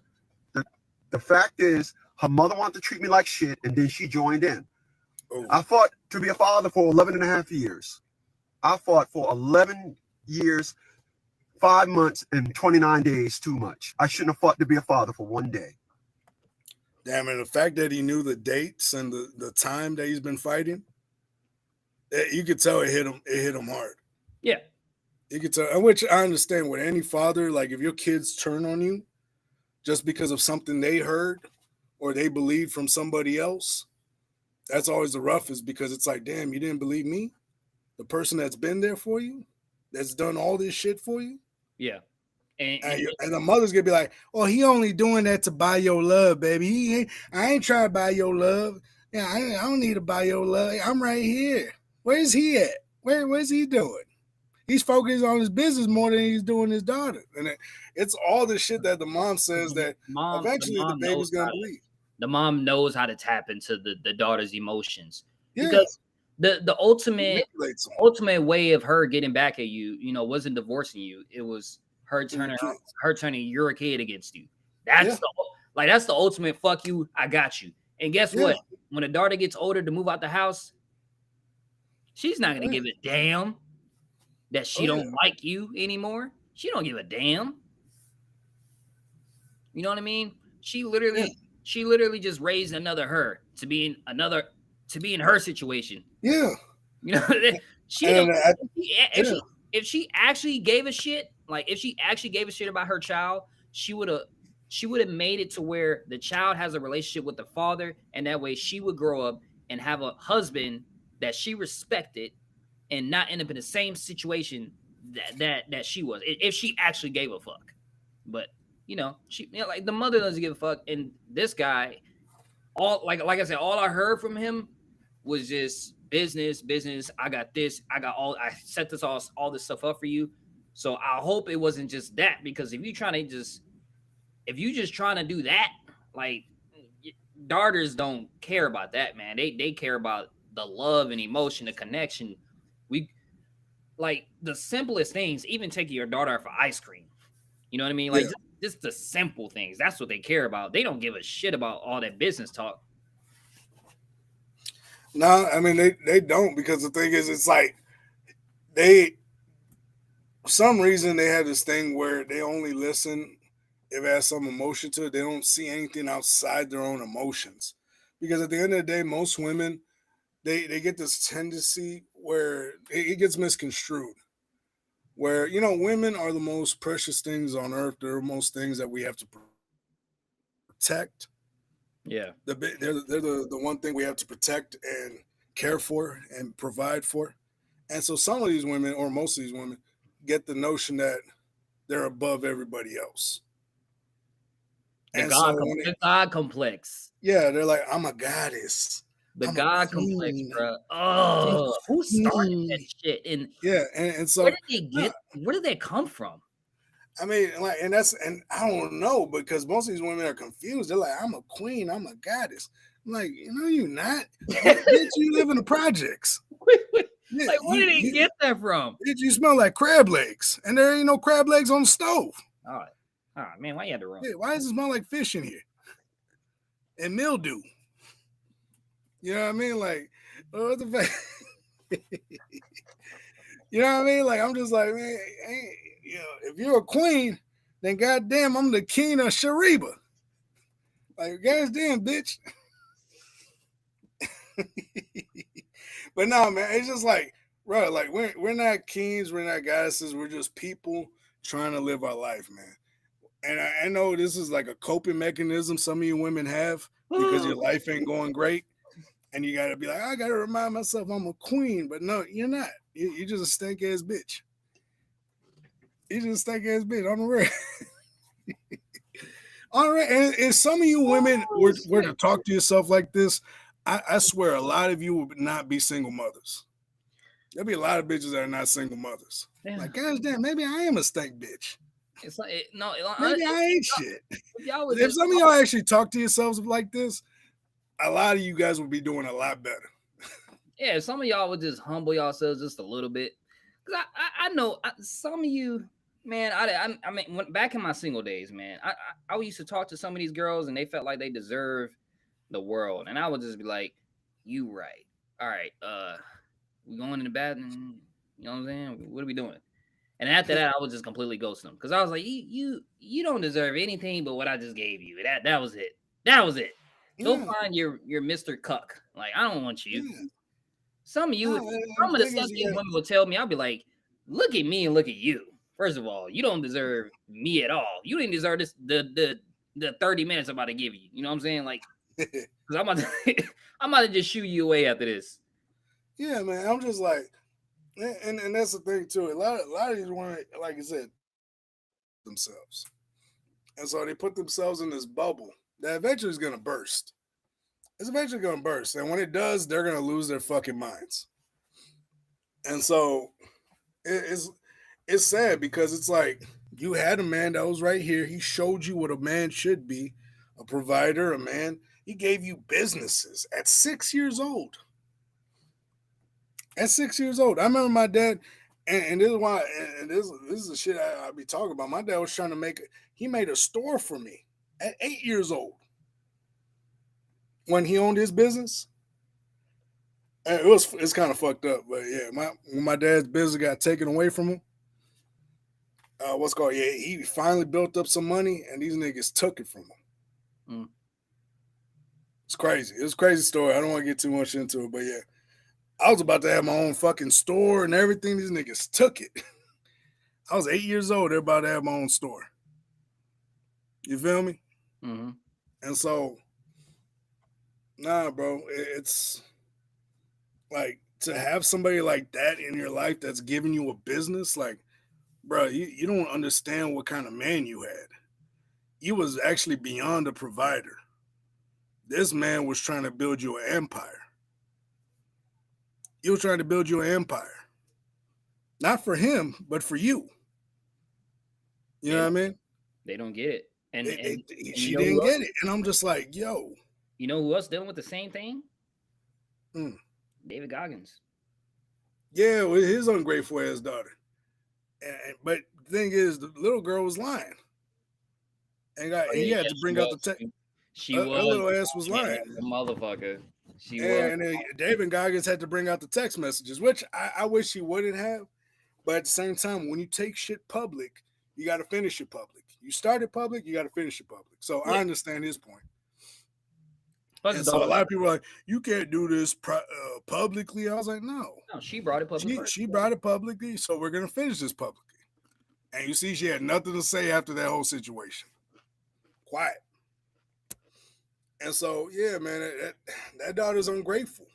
The fact is, her mother wanted to treat me like shit, and then she joined in. Oh. I fought to be a father for 11 and a half years. I fought for 11 years, 5 months, and 29 days too much. I shouldn't have fought to be a father for one day. Damn, and the fact that he knew the dates and the time that he's been fighting, you could tell it hit him hard. Yeah. You could tell, which I understand with any father, like if your kids turn on you just because of something they heard or they believed from somebody else, that's always the roughest, because it's like, damn, you didn't believe me? The person that's been there for you, that's done all this shit for you? Yeah. And the mother's gonna be like, "Oh, he only doing that to buy your love, baby. I ain't trying to buy your love. Yeah, I don't need to buy your love. I'm right here. Where's he at? Where's he doing? He's focused on his business more than he's doing his daughter." And it's all the shit that the mom says that eventually the baby's gonna believe. The mom knows how to tap into the daughter's emotions, because the ultimate way of her getting back at you, wasn't divorcing you. It was her turning your kid against you. That's the ultimate fuck you, I got you. And guess what? When a daughter gets older to move out the house, she's not gonna give a damn that she don't like you anymore. She don't give a damn. You know what I mean? She literally just raised another her to be in her situation. Yeah. If she actually gave a shit, like if she actually gave a shit about her child, she would have made it to where the child has a relationship with the father, and that way she would grow up and have a husband that she respected and not end up in the same situation that she was, if she actually gave a fuck. But like the mother doesn't give a fuck, and this guy, like I said, all I heard from him was just business. I got this. I set all this stuff up for you. So I hope it wasn't just that, because if you just trying to do that, like, daughters don't care about that, man. They care about the love and emotion, the connection. We like the simplest things, even taking your daughter out for ice cream. You know what I mean? Like just the simple things. That's what they care about. They don't give a shit about all that business talk. No, I mean they don't, because the thing is, it's like for some reason they have this thing where they only listen if it has some emotion to it. They don't see anything outside their own emotions, because at the end of the day, most women they get this tendency where it gets misconstrued, where women are the most precious things on earth. They're the most things that we have to protect. Yeah, they're the one thing we have to protect and care for and provide for. And so some of these women, or most of these women, get the notion that they're above everybody else. The God complex. Yeah, they're like, I'm a goddess. The God complex, bro. Oh, who started that shit? And so where did they come from? I mean, like, and I don't know, because most of these women are confused. They're like, I'm a queen, I'm a goddess. I'm like, you're not. Bitch, you live in the projects. Like, where did they get that from? Bitch, you smell like crab legs, and there ain't no crab legs on the stove. All right, man, why you had to run? Yeah, why does it smell like fish in here? And mildew. You know what I mean? Like, what the fuck? You know what I mean? Like, I'm just like, man, if you're a queen, then goddamn, I'm the king of Shariba. Like, goddamn, bitch. But no, man, it's just like, bro, like we're not kings, we're not goddesses, we're just people trying to live our life, man. And I know this is like a coping mechanism some of you women have, because your life ain't going great. And you got to be like, I got to remind myself I'm a queen. But no, you're not. You're just a stank ass bitch. You're just a stank ass bitch on the real. All right. And if some of you women were to talk to yourself like this, I swear a lot of you would not be single mothers. There'll be a lot of bitches that are not single mothers. Damn. Like, gosh damn, maybe I am a stank bitch. It's like, maybe I ain't shit. If some of y'all actually talk to yourselves like this, a lot of you guys would be doing a lot better. Yeah, some of y'all would just humble yourselves just a little bit. Because I know some of you, man, I mean, back in my single days, man, I used to talk to some of these girls and they felt like they deserved the world. And I would just be like, you right. All right, we going in the bathroom, you know what I'm saying? What are we doing? And after that, I would just completely ghost them. Because I was like, you don't deserve anything but what I just gave you. That was it. That was it. Go Yeah. find your Mr. Cuck. Like, I don't want you. Yeah. Some of you, No, some of the thing stuff is, these yeah. women will tell me, I'll be like, look at me and look at you. First of all, you don't deserve me at all. You didn't deserve this the 30 minutes I'm about to give you. You know what I'm saying? Like, because I'm about to I'm about to just shoo you away after this. Yeah, man. I'm just like, and that's the thing too. A lot of these women, like I said, themselves, and so they put themselves in this bubble that eventually is gonna burst. It's eventually gonna burst, and when it does, they're gonna lose their fucking minds. And so it's sad because it's like you had a man that was right here. He showed you what a man should be, a provider, a man. He gave you businesses at 6 years old. At 6 years old, I remember my dad, and this is why, and this is the shit I be talking about. My dad was trying to he made a store for me at 8 years old when he owned his business. And it's kind of fucked up, but yeah, when my dad's business got taken away from him, he finally built up some money, and these niggas took it from him. Mm. It's crazy. It's a crazy story. I don't want to get too much into it, but yeah, I was about to have my own fucking store and everything. These niggas took it. I was 8 years old. They're about to have my own store. You feel me? Mm-hmm. And so, nah, bro, it's like to have somebody like that in your life that's giving you a business, like, bro, you don't understand what kind of man you had. You was actually beyond a provider. This man was trying to build you an empire. He was trying to build you an empire. Not for him, but for you. You know what I mean? They don't get it. And she didn't get it. And I'm just like, yo. You know who else dealing with the same thing? Mm. David Goggins. Yeah, with his ungrateful ass daughter. But the thing is, the little girl was lying. And he had to bring out the text. She her was. little ass was lying. Motherfucker. And David Goggins had to bring out the text messages, which I wish he wouldn't have. But at the same time, when you take shit public, you got to finish it public. You start it public, you got to finish it public. So yeah. I understand his point. And so a lot of people are like, you can't do this publicly. I was like, no, she brought it publicly. She brought it publicly, so we're going to finish this publicly. And you see, she had nothing to say after that whole situation. Quiet. And so, yeah, man, that daughter's ungrateful.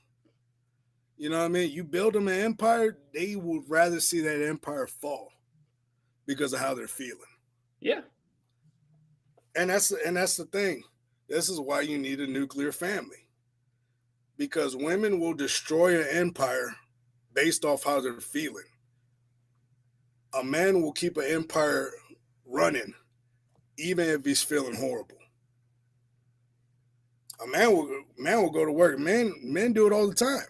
You know what I mean? You build them an empire, they would rather see that empire fall because of how they're feeling. Yeah. And that's the thing. This is why you need a nuclear family. Because women will destroy an empire based off how they're feeling. A man will keep an empire running even if he's feeling horrible. A man will go to work. Men do it all the time.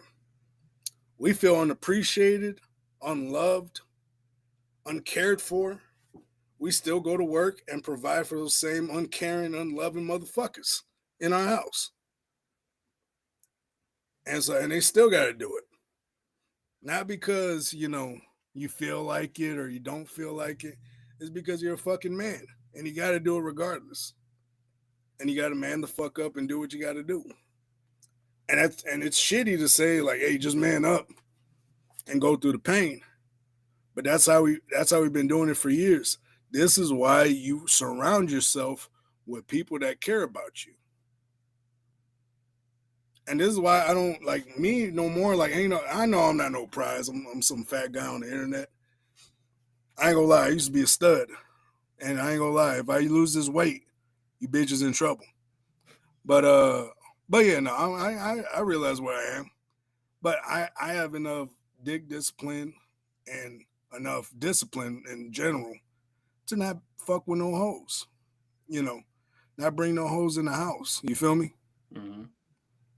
We feel unappreciated, unloved, uncared for. We still go to work and provide for those same uncaring, unloving motherfuckers in our house. And they still got to do it. Not because, you feel like it or you don't feel like it. It's because you're a fucking man and you got to do it regardless. And you got to man the fuck up and do what you got to do. And it's shitty to say like, hey, just man up and go through the pain. But that's how we've been doing it for years. This is why you surround yourself with people that care about you. And this is why I don't like me no more. Like, I know I'm not no prize. I'm some fat guy on the internet. I ain't gonna lie. I used to be a stud. And I ain't gonna lie. If I lose this weight, you bitches in trouble. But yeah, no, I realize where I am. But I have enough dick discipline and enough discipline in general to not fuck with no hoes. Not bring no hoes in the house. You feel me? Mm-hmm.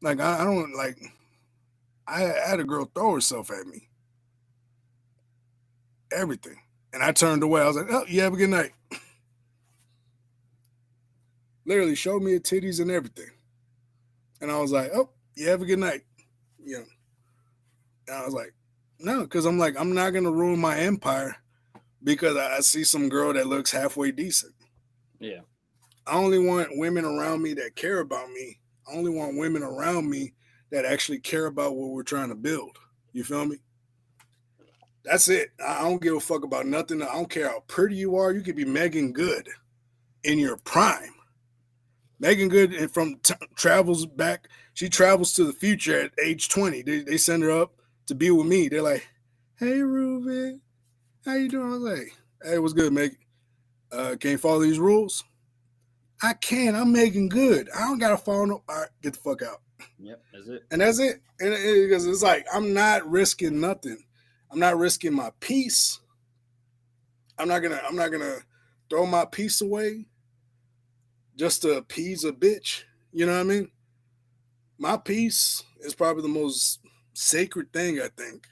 Like, I don't, like, I had a girl throw herself at me. Everything. And I turned away. I was like, oh, you have a good night. Literally showed me her titties and everything. And I was like, oh, you have a good night. And I was like, no, because I'm like, I'm not going to ruin my empire because I see some girl that looks halfway decent. Yeah. I only want women around me that care about me I only want women around me that actually care about what we're trying to build. You feel me? That's it. I don't give a fuck about nothing. I don't care how pretty you are. You could be Megan Good in your prime. Megan Good travels back. She travels to the future at age 20. They send her up to be with me. They're like, "Hey, Ruben, how you doing?" I was like, "Hey, what's good, Megan? Can you follow these rules?" I can. I'm Megan Good. I don't gotta follow no. All right, get the fuck out. Yep, that's it. And that's it. And because it's like I'm not risking nothing. I'm not risking my peace. I'm not gonna throw my peace away just to appease a bitch. You know what I mean? My peace is probably the most sacred thing, I think.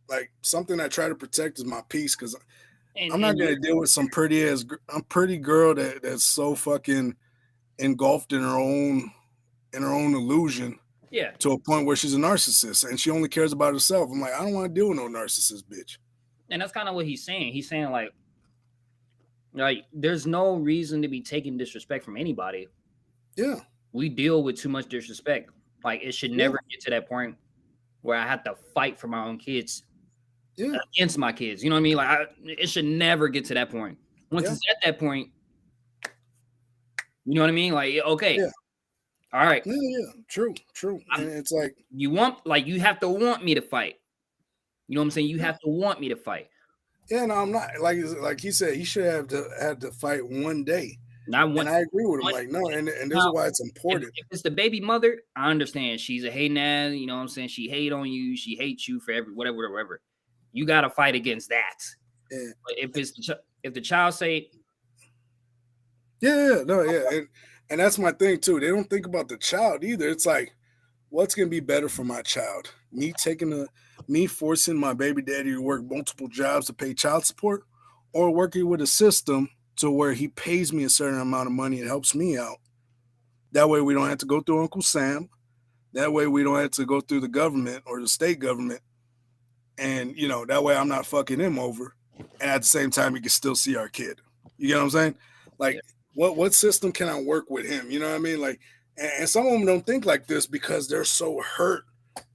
Like something I try to protect is my peace, because I'm not gonna deal with some pretty girl that's so fucking engulfed in her own illusion. Yeah. To a point where she's a narcissist and she only cares about herself. I'm like, I don't want to deal with no narcissist bitch. And that's kind of what he's saying. He's saying like there's no reason to be taking disrespect from anybody. Yeah. We deal with too much disrespect. Like it should never get to that point where I have to fight for my own kids against my kids. You know what I mean? Like it should never get to that point. Once it's at that point, you know what I mean? Like, okay. Yeah. All right. Yeah. True. And it's like you have to want me to fight. You know what I'm saying? You have to want me to fight. Yeah, no, I'm not. Like he said, he should have had to fight one day. Not one. And I agree with him. Like, no, and this is why it's important. If it's the baby mother, I understand. She's a hating ass, you know what I'm saying? She hate on you. She hates you for whatever. You got to fight against that. Yeah. But if the child say, and that's my thing too. They don't think about the child either. It's like, what's gonna be better for my child? Me forcing my baby daddy to work multiple jobs to pay child support, or working with a system to where he pays me a certain amount of money and helps me out. That way we don't have to go through Uncle Sam. That way we don't have to go through the government or the state government. And that way I'm not fucking him over. And at the same time, he can still see our kid. You get what I'm saying? Like, what system can I work with him? You know what I mean? Like, and some of them don't think like this because they're so hurt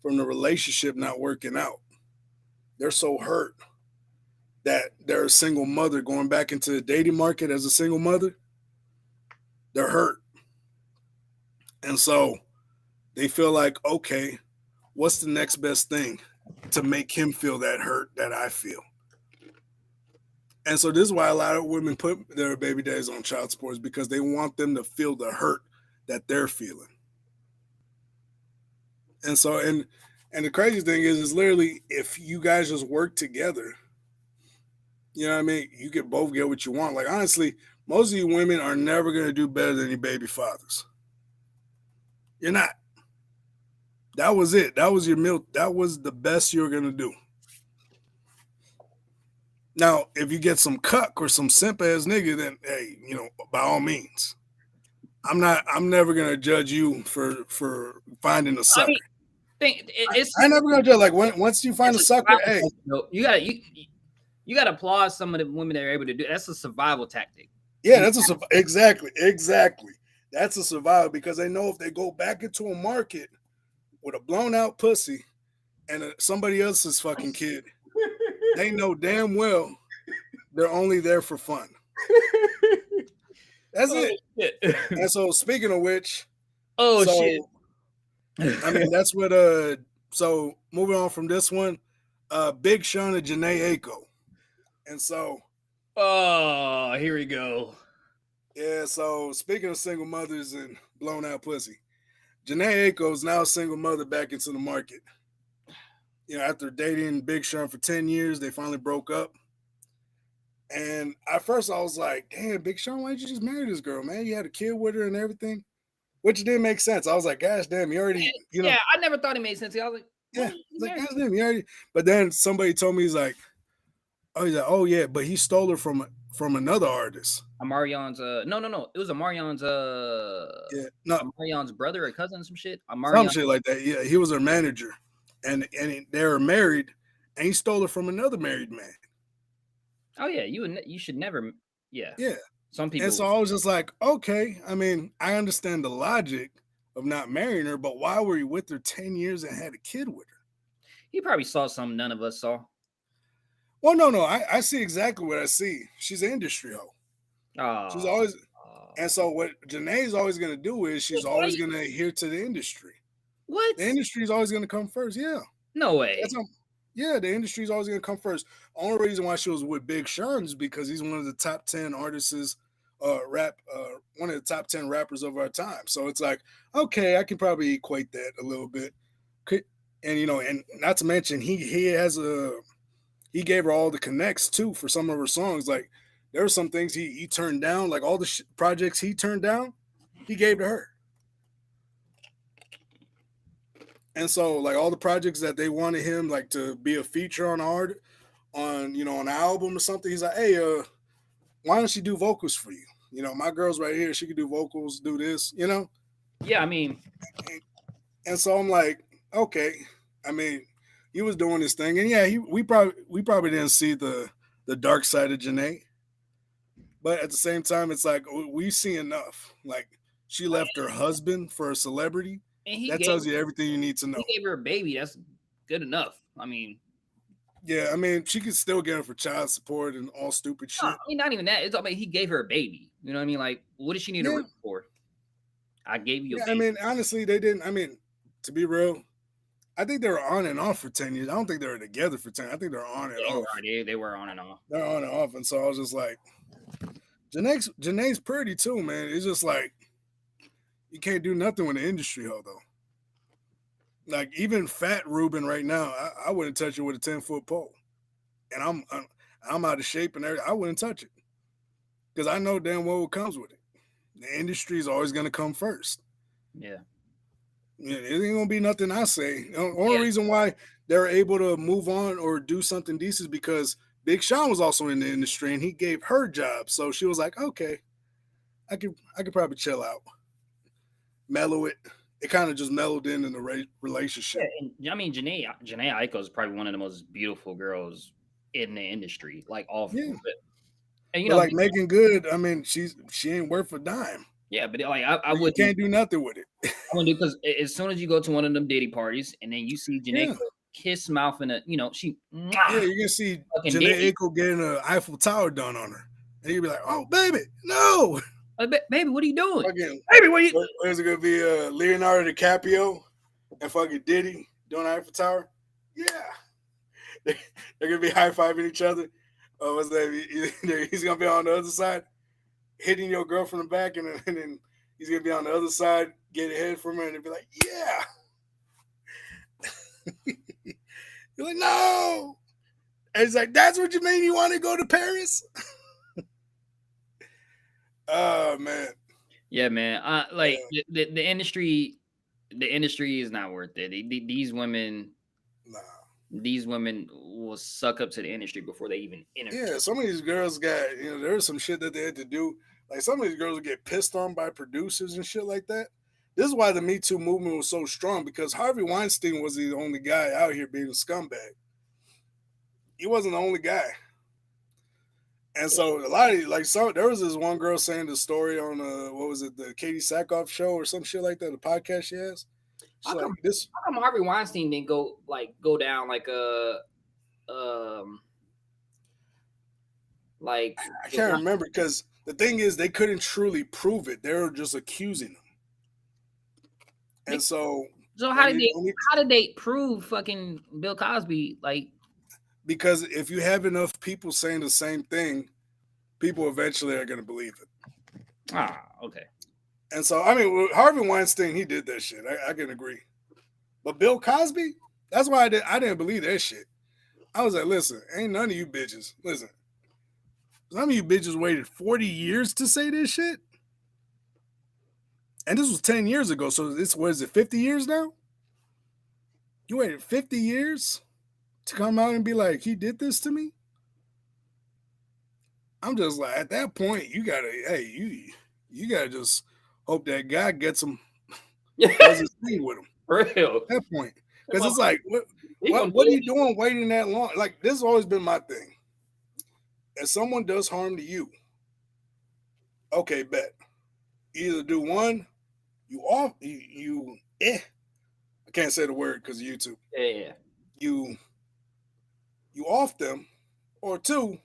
from the relationship not working out. They're so hurt that they're a single mother going back into the dating market as a single mother. They're hurt. And so they feel like, okay, what's the next best thing to make him feel that hurt that I feel? And so this is why a lot of women put their baby daddies on child support, because they want them to feel the hurt that they're feeling. And so, and the crazy thing is literally, if you guys just work together, you know what I mean? You can both get what you want. Like, honestly, most of you women are never going to do better than your baby fathers. You're not. That was it. That was your milk. That was the best you were going to do. Now, if you get some cuck or some simp ass nigga, then hey, by all means. I'm never gonna judge you for finding a sucker. I'm never gonna judge. Like once you find a sucker, hey, you gotta applaud some of the women that are able to do. That's a survival tactic. Yeah, that's exactly. That's a survival, because they know if they go back into a market with a blown out pussy and somebody else's fucking kid, they know damn well they're only there for fun. That's it. And so, speaking of which, shit. I mean, that's what. So moving on from this one, Big Sean and Janae Aiko, and so. Oh, here we go. Yeah. So speaking of single mothers and blown out pussy, Janae Aiko is now a single mother back into the market. After dating Big Sean for 10 years, they finally broke up. And at first I was like, damn, Big Sean, why did you just marry this girl, man? You had a kid with her and everything, which didn't make sense. I was like, gosh, damn, you already, Yeah, I never thought it made sense. I was like, gosh, damn, you already. But then somebody told me, he's like, oh yeah, but he stole her from another artist. Amarion's, no, it was Amarion's, Amarion's brother or cousin, some shit. Some shit like that. Yeah, he was her manager. And they were married, and he stole her from another married man. Oh yeah, you should never. Yeah. Yeah, Some people. And so I was just like, okay. I mean, I understand the logic of not marrying her, but why were you with her 10 years and had a kid with her? He probably saw something none of us saw. Well, no. I see exactly what I see. She's an industry hoe. She's always, and so what Janae's always going to do is she's always going to adhere to the industry. What? The industry is always going to come first. Yeah. No way. Yeah, the industry is always going to come first. Only reason why she was with Big Sean is because he's one of the top 10 artists, one of the top 10 rappers of our time. So it's like, okay, I can probably equate that a little bit. And and not to mention he gave her all the connects too for some of her songs. Like there were some things he turned down, like all the projects he turned down, he gave to her. And so, like all the projects that they wanted him like to be a feature on on an album or something, he's like, hey, why don't she do vocals for you? My girl's right here. She could do vocals, do this, Yeah, I mean. And so I'm like, okay. I mean, he was doing this thing, and yeah, we probably didn't see the dark side of Janae, but at the same time, it's like we see enough. Like she left her husband for a celebrity. That tells you everything you need to know. He gave her a baby. That's good enough. I mean, yeah, I mean, she could still get him for child support and all stupid shit. No, I mean, not even that. It's I mean, he gave her a baby. You know what I mean? Like, what does she need a ring for? I gave you a baby. I mean, honestly, they didn't. I mean, to be real, I think they were on and off for 10 years. I don't think they were together for 10. I think they're on and off. They were on and off. They're on and off. And so I was just like, Janae's pretty too, man. It's just like, you can't do nothing with the industry hoe, though. Like, even fat Ruben right now, I wouldn't touch it with a 10-foot pole. And I'm out of shape and everything. I wouldn't touch it. Because I know damn well what comes with it. The industry is always going to come first. Yeah. It ain't gonna be nothing I say. The only reason why they're able to move on or do something decent is because Big Sean was also in the industry and he gave her jobs. So she was like, okay, I could probably chill out, mellow it. It kind of just mellowed in the relationship. Yeah, and I mean, Janae Aiko is probably one of the most beautiful girls in the industry, like all. Yeah. And like Megan Good, I mean, she ain't worth a dime. Yeah, but like I would can't do nothing with it. I wouldn't because as soon as you go to one of them Diddy parties and then you see Janae kiss mouth and she you can see Janae Aiko getting an Eiffel Tower done on her, and you'd be like, "Oh, baby, no, baby, what are you doing? Fucking, baby, what are you?" Is it gonna be Leonardo DiCaprio and fucking Diddy doing Eiffel Tower? Yeah, they're gonna be high fiving each other. Oh, what's that? He's gonna be on the other side, hitting your girl from the back, and then he's gonna be on the other side, get a head from her, and be like, "Yeah." You're like, "No," and it's like, "That's what you mean? You want to go to Paris?" Oh man. Yeah, man. The industry is not worth it. These women. Nah. These women will suck up to the industry before they even enter. Yeah, some of these girls got, there was some shit that they had to do. Like some of these girls get pissed on by producers and shit like that. This is why the Me Too movement was so strong, because Harvey Weinstein was the only guy out here being a scumbag. He wasn't the only guy. And so a lot of there was this one girl saying the story on the Katie Sackhoff show or some shit like that, the podcast she has. How come Harvey Weinstein didn't go down like a I can't remember, because the thing is they couldn't truly prove it. They were just accusing him. And so how did they prove fucking Bill Cosby? Like, because if you have enough people saying the same thing, people eventually are going to believe it. Ah, okay. And so, I mean, Harvey Weinstein, he did that shit. I can agree. But Bill Cosby, that's why I didn't believe that shit. I was like, listen, ain't none of you bitches. Listen, some of you bitches waited 40 years to say this shit. And this was 10 years ago. So this, what is it, 50 years now? You waited 50 years to come out and be like, he did this to me? I'm just like, at that point, you gotta just hope that God gets him, does his thing with him. For real. At that point. Because it's like, what are you doing waiting that long? Like, this has always been my thing. If someone does harm to you, Okay, bet. Either do one, I can't say the word because of YouTube. Yeah. You off them, or two,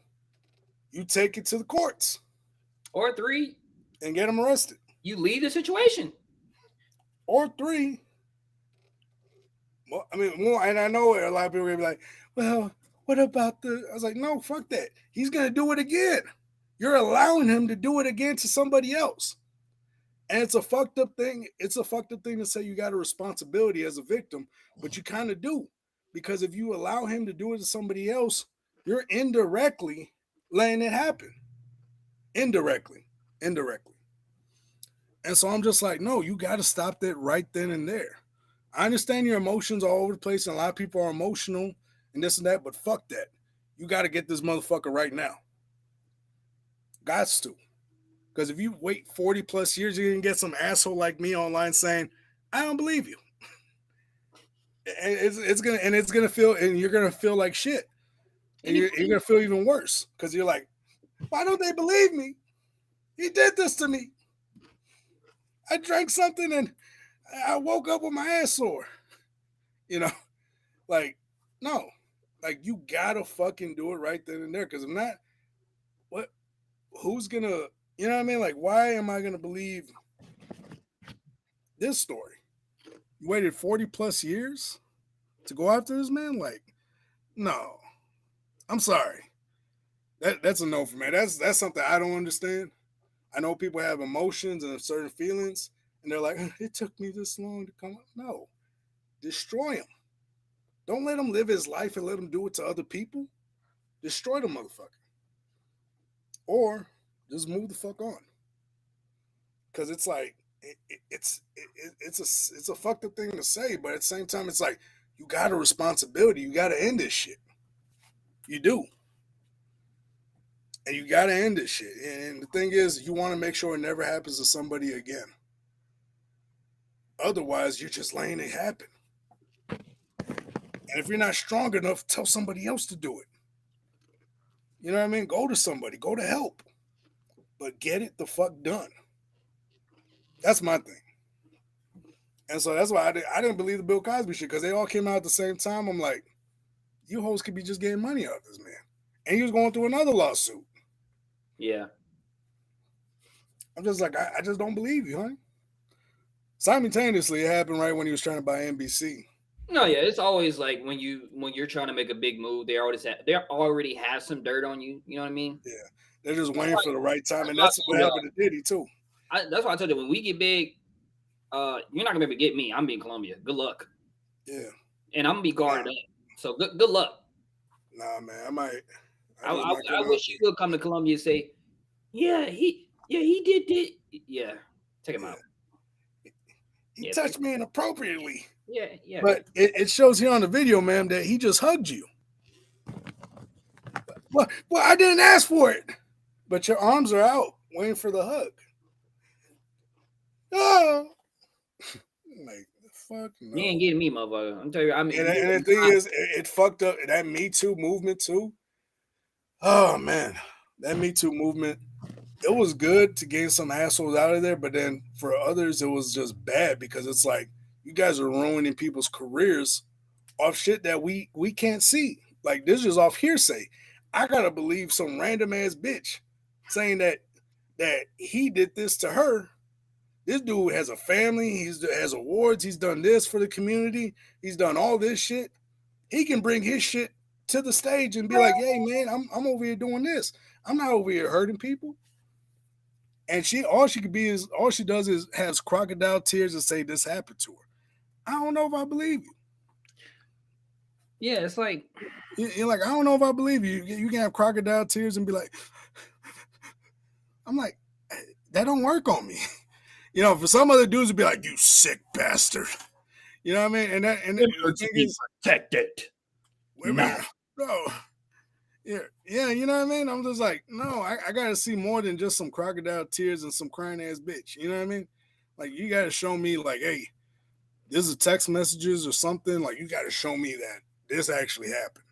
you take it to the courts Or three, and get them arrested. you leave the situation. Or three, well, I mean, more, and I know a lot of people are gonna be like, well, what about the? I was like, no, fuck that. He's gonna do it again. You're allowing him to do it again to somebody else. And it's a fucked up thing. It's a fucked up thing to say you got a responsibility as a victim, but you kind of do. Because if you allow him to do it to somebody else, you're indirectly letting it happen. Indirectly. And so I'm just like, no, you got to stop that right then and there. I understand your emotions all over the place, and a lot of people are emotional and this and that, but fuck that. You got to get this motherfucker right now. Gots to. Because if you wait 40 plus years, you're going to get some asshole like me online saying, I don't believe you. And it's gonna feel, and you're gonna feel like shit. And you're gonna feel even worse because you're like, why don't they believe me? He did this to me. I drank something and I woke up with my ass sore. You know, like, no, like you gotta fucking do it right then and there. Because if not, who's gonna, you know what I mean? Like, why am I gonna believe this story? You waited 40 plus years to go after this man? Like, no. I'm sorry. That's a no for me. That's something I don't understand. I know people have emotions and certain feelings, and they're like, it took me this long to come up. No. Destroy him. Don't let him live his life and let him do it to other people. Destroy the motherfucker. Or just move the fuck on. Because it's like, it's a fucked up thing to say, but at the same time, it's like, you got a responsibility. You got to end this shit. You do. And you got to end this shit. And the thing is, you want to make sure it never happens to somebody again. Otherwise, you're just letting it happen. And if you're not strong enough, tell somebody else to do it. You know what I mean? Go to somebody. Go to help. But get it the fuck done. That's my thing. And so that's why I didn't believe the Bill Cosby shit, because they all came out at the same time. I'm like, you hoes could be just getting money out of this man. And he was going through another lawsuit. Yeah. I'm just like, I just don't believe you, honey. Simultaneously, it happened right when he was trying to buy NBC. No, yeah, it's always like when you're trying to make a big move, they already have some dirt on you. You know what I mean? Yeah, they're just waiting for the right time, and that's what happened to Diddy too. That's why I told you, when we get big, you're not gonna be able to get me. I'm in Colombia. Good luck. Yeah, and I'm gonna be guarded up. So good luck. Nah, man, I might. I wish you could come to Colombia and say, yeah, he did it. Yeah, take him out. He touched me inappropriately. Yeah. But it shows here on the video, ma'am, that he just hugged you. Well, I didn't ask for it. But your arms are out, waiting for the hug. Oh, like fuck no. You ain't getting me, motherfucker. I'm telling you. I mean, and the thing is, it fucked up that Me Too movement too. Oh man, that Me Too movement. It was good to gain some assholes out of there, but then for others, it was just bad because it's like you guys are ruining people's careers off shit that we can't see. Like this is off hearsay. I gotta believe some random ass bitch saying that he did this to her. This dude has a family. He has awards. He's done this for the community. He's done all this shit. He can bring his shit to the stage and be like, "Hey man, I'm over here doing this. I'm not over here hurting people." And all she does is has crocodile tears and say this happened to her. I don't know if I believe you. Yeah, it's like you're like, I don't know if I believe you. You can have crocodile tears and be like, I'm like, that don't work on me. You know, for some other dudes would be like, you sick bastard. You know what I mean? And the thing is, protected. No. Yeah, you know what I mean? I'm just like, no, I gotta see more than just some crocodile tears and some crying ass bitch. You know what I mean? Like, you gotta show me, like, hey, this is text messages or something. Like, you gotta show me that this actually happened.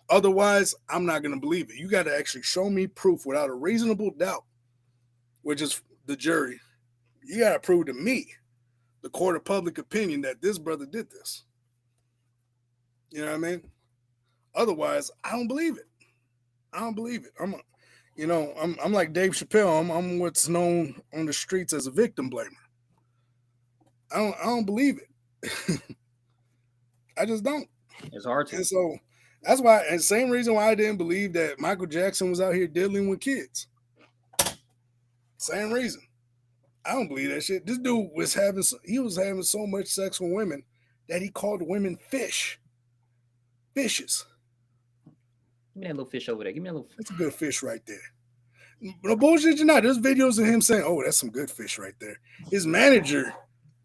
Otherwise, I'm not gonna believe it. You gotta actually show me proof without a reasonable doubt which is the jury, you gotta prove to me, the court of public opinion, that this brother did this. You know what I mean? Otherwise, I don't believe it. I don't believe it. I'm like Dave Chappelle. I'm what's known on the streets as a victim blamer. I don't believe it. I just don't. It's hard to. And so that's why, and same reason why I didn't believe that Michael Jackson was out here dealing with kids. Same reason. I don't believe that shit. This dude was having so much sex with women that he called women fishes. Give me that little fish over there. Give me a little. That's a good fish right there. No bullshit, you're not. There's videos of him saying, "Oh, that's some good fish right there." His manager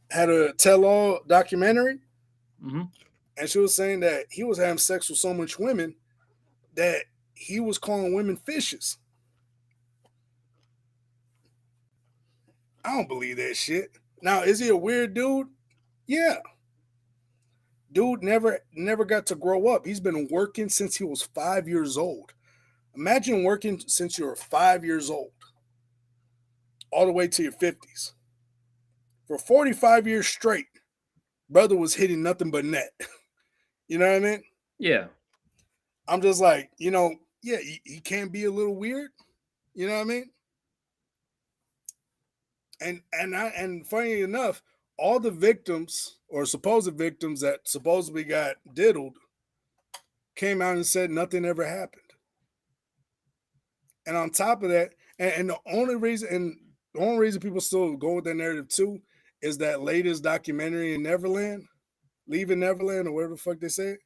had a tell-all documentary, and she was saying that he was having sex with so much women that he was calling women fishes. I don't believe that shit. Now, is he a weird dude? Yeah. Dude never got to grow up. He's been working since he was 5 years old. Imagine working since you were 5 years old, all the way to your 50s. For 45 years straight, brother was hitting nothing but net. You know what I mean? Yeah. I'm just like, yeah, he can be a little weird. You know what I mean? And funny enough, all the victims or supposed victims that supposedly got diddled came out and said nothing ever happened. And on top of that, and the only reason people still go with that narrative too is that latest documentary in Neverland, Leaving Neverland, or whatever the fuck they said.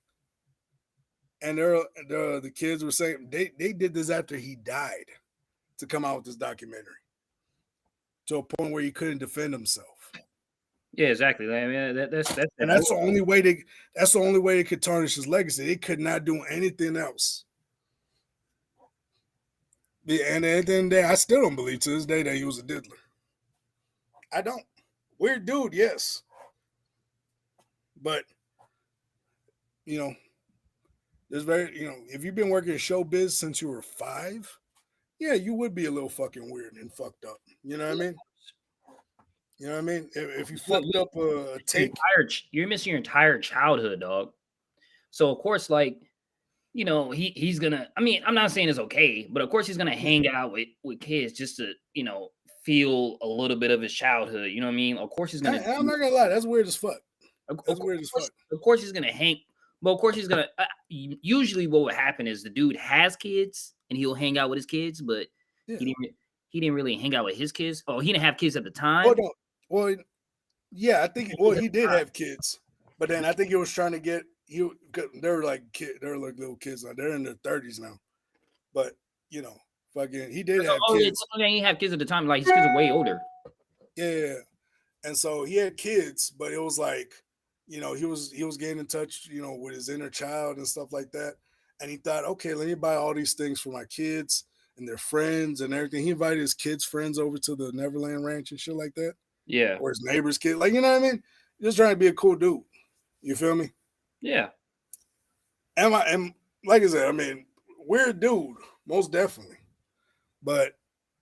And the kids were saying they did this after he died to come out with this documentary, to a point where he couldn't defend himself. Yeah, exactly. I mean, that's the only way they could tarnish his legacy. They could not do anything else. And at the end of the day, I still don't believe to this day that he was a diddler. I don't. Weird dude, yes. But, there's if you've been working in showbiz since you were 5, yeah, you would be a little fucking weird and fucked up. You know what I mean? You know what I mean? If you fucked up a take, you're missing your entire childhood, dog. So of course, he's gonna. I mean, I'm not saying it's okay, but of course he's gonna hang out with kids just to feel a little bit of his childhood. You know what I mean? Of course he's gonna. I'm not gonna lie, that's weird as fuck. That's weird as fuck. Of course he's gonna hang. But of course he's gonna. Usually, what would happen is the dude has kids and he'll hang out with his kids, but he didn't really hang out with his kids. Oh, he didn't have kids at the time. Well, yeah, I think. Well, he did have kids, but then I think he was trying to get They're like little kids now. They're in their 30s now, but fucking he did have kids. He didn't have kids at the time. Like his kids are way older. Yeah, and so he had kids, but it was like, he was getting in touch, with his inner child and stuff like that. And he thought, okay, let me buy all these things for my kids and their friends and everything. He invited his kids' friends over to the Neverland Ranch and shit like that. Yeah. Or his neighbor's kid. Like, you know what I mean? Just trying to be a cool dude. You feel me? Yeah. And like I said, I mean, weird dude, most definitely. But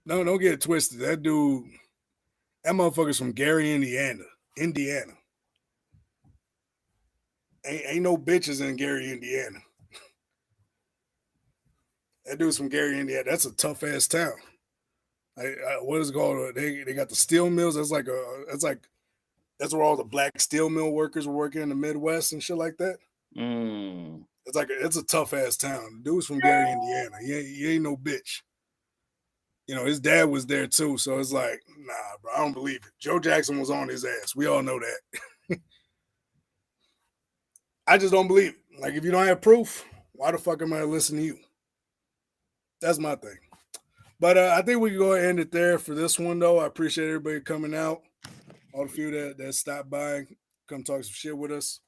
no, don't get it twisted. That dude, that motherfucker's from Gary, Indiana. Ain't no bitches in Gary, Indiana. That dude's from Gary, Indiana. That's a tough ass town. What is it called? They got the steel mills. That's where all the black steel mill workers were working in the Midwest and shit like that. It's a tough ass town. The dude's from Gary, Indiana. He ain't no bitch. His dad was there too, so it's like, nah, bro, I don't believe it. Joe Jackson was on his ass. We all know that. I just don't believe it. Like, if you don't have proof, why the fuck am I listening to you? That's my thing. But I think we can go ahead and end it there for this one, though. I appreciate everybody coming out. All the few that stopped by, come talk some shit with us.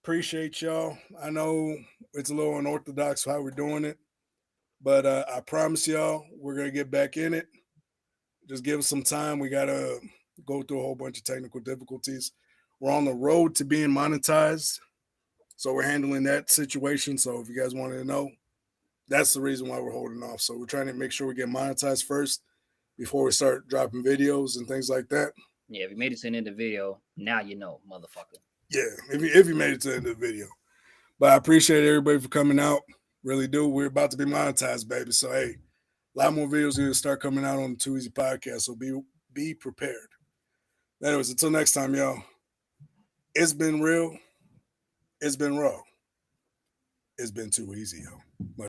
Appreciate y'all. I know it's a little unorthodox how we're doing it, but I promise y'all we're going to get back in it. Just give us some time. We got to go through a whole bunch of technical difficulties. We're on the road to being monetized, so we're handling that situation. So if you guys wanted to know, that's the reason why we're holding off. So we're trying to make sure we get monetized first, before we start dropping videos and things like that. Yeah, if you made it to the end of the video, now you know, motherfucker. Yeah, if you made it to the end of the video. But I appreciate everybody for coming out. Really do. We're about to be monetized, baby. So hey, a lot more videos are going to start coming out on the Too Easy podcast. So be prepared. Anyways, until next time, y'all. It's been real. It's been raw. It's been too easy, yo.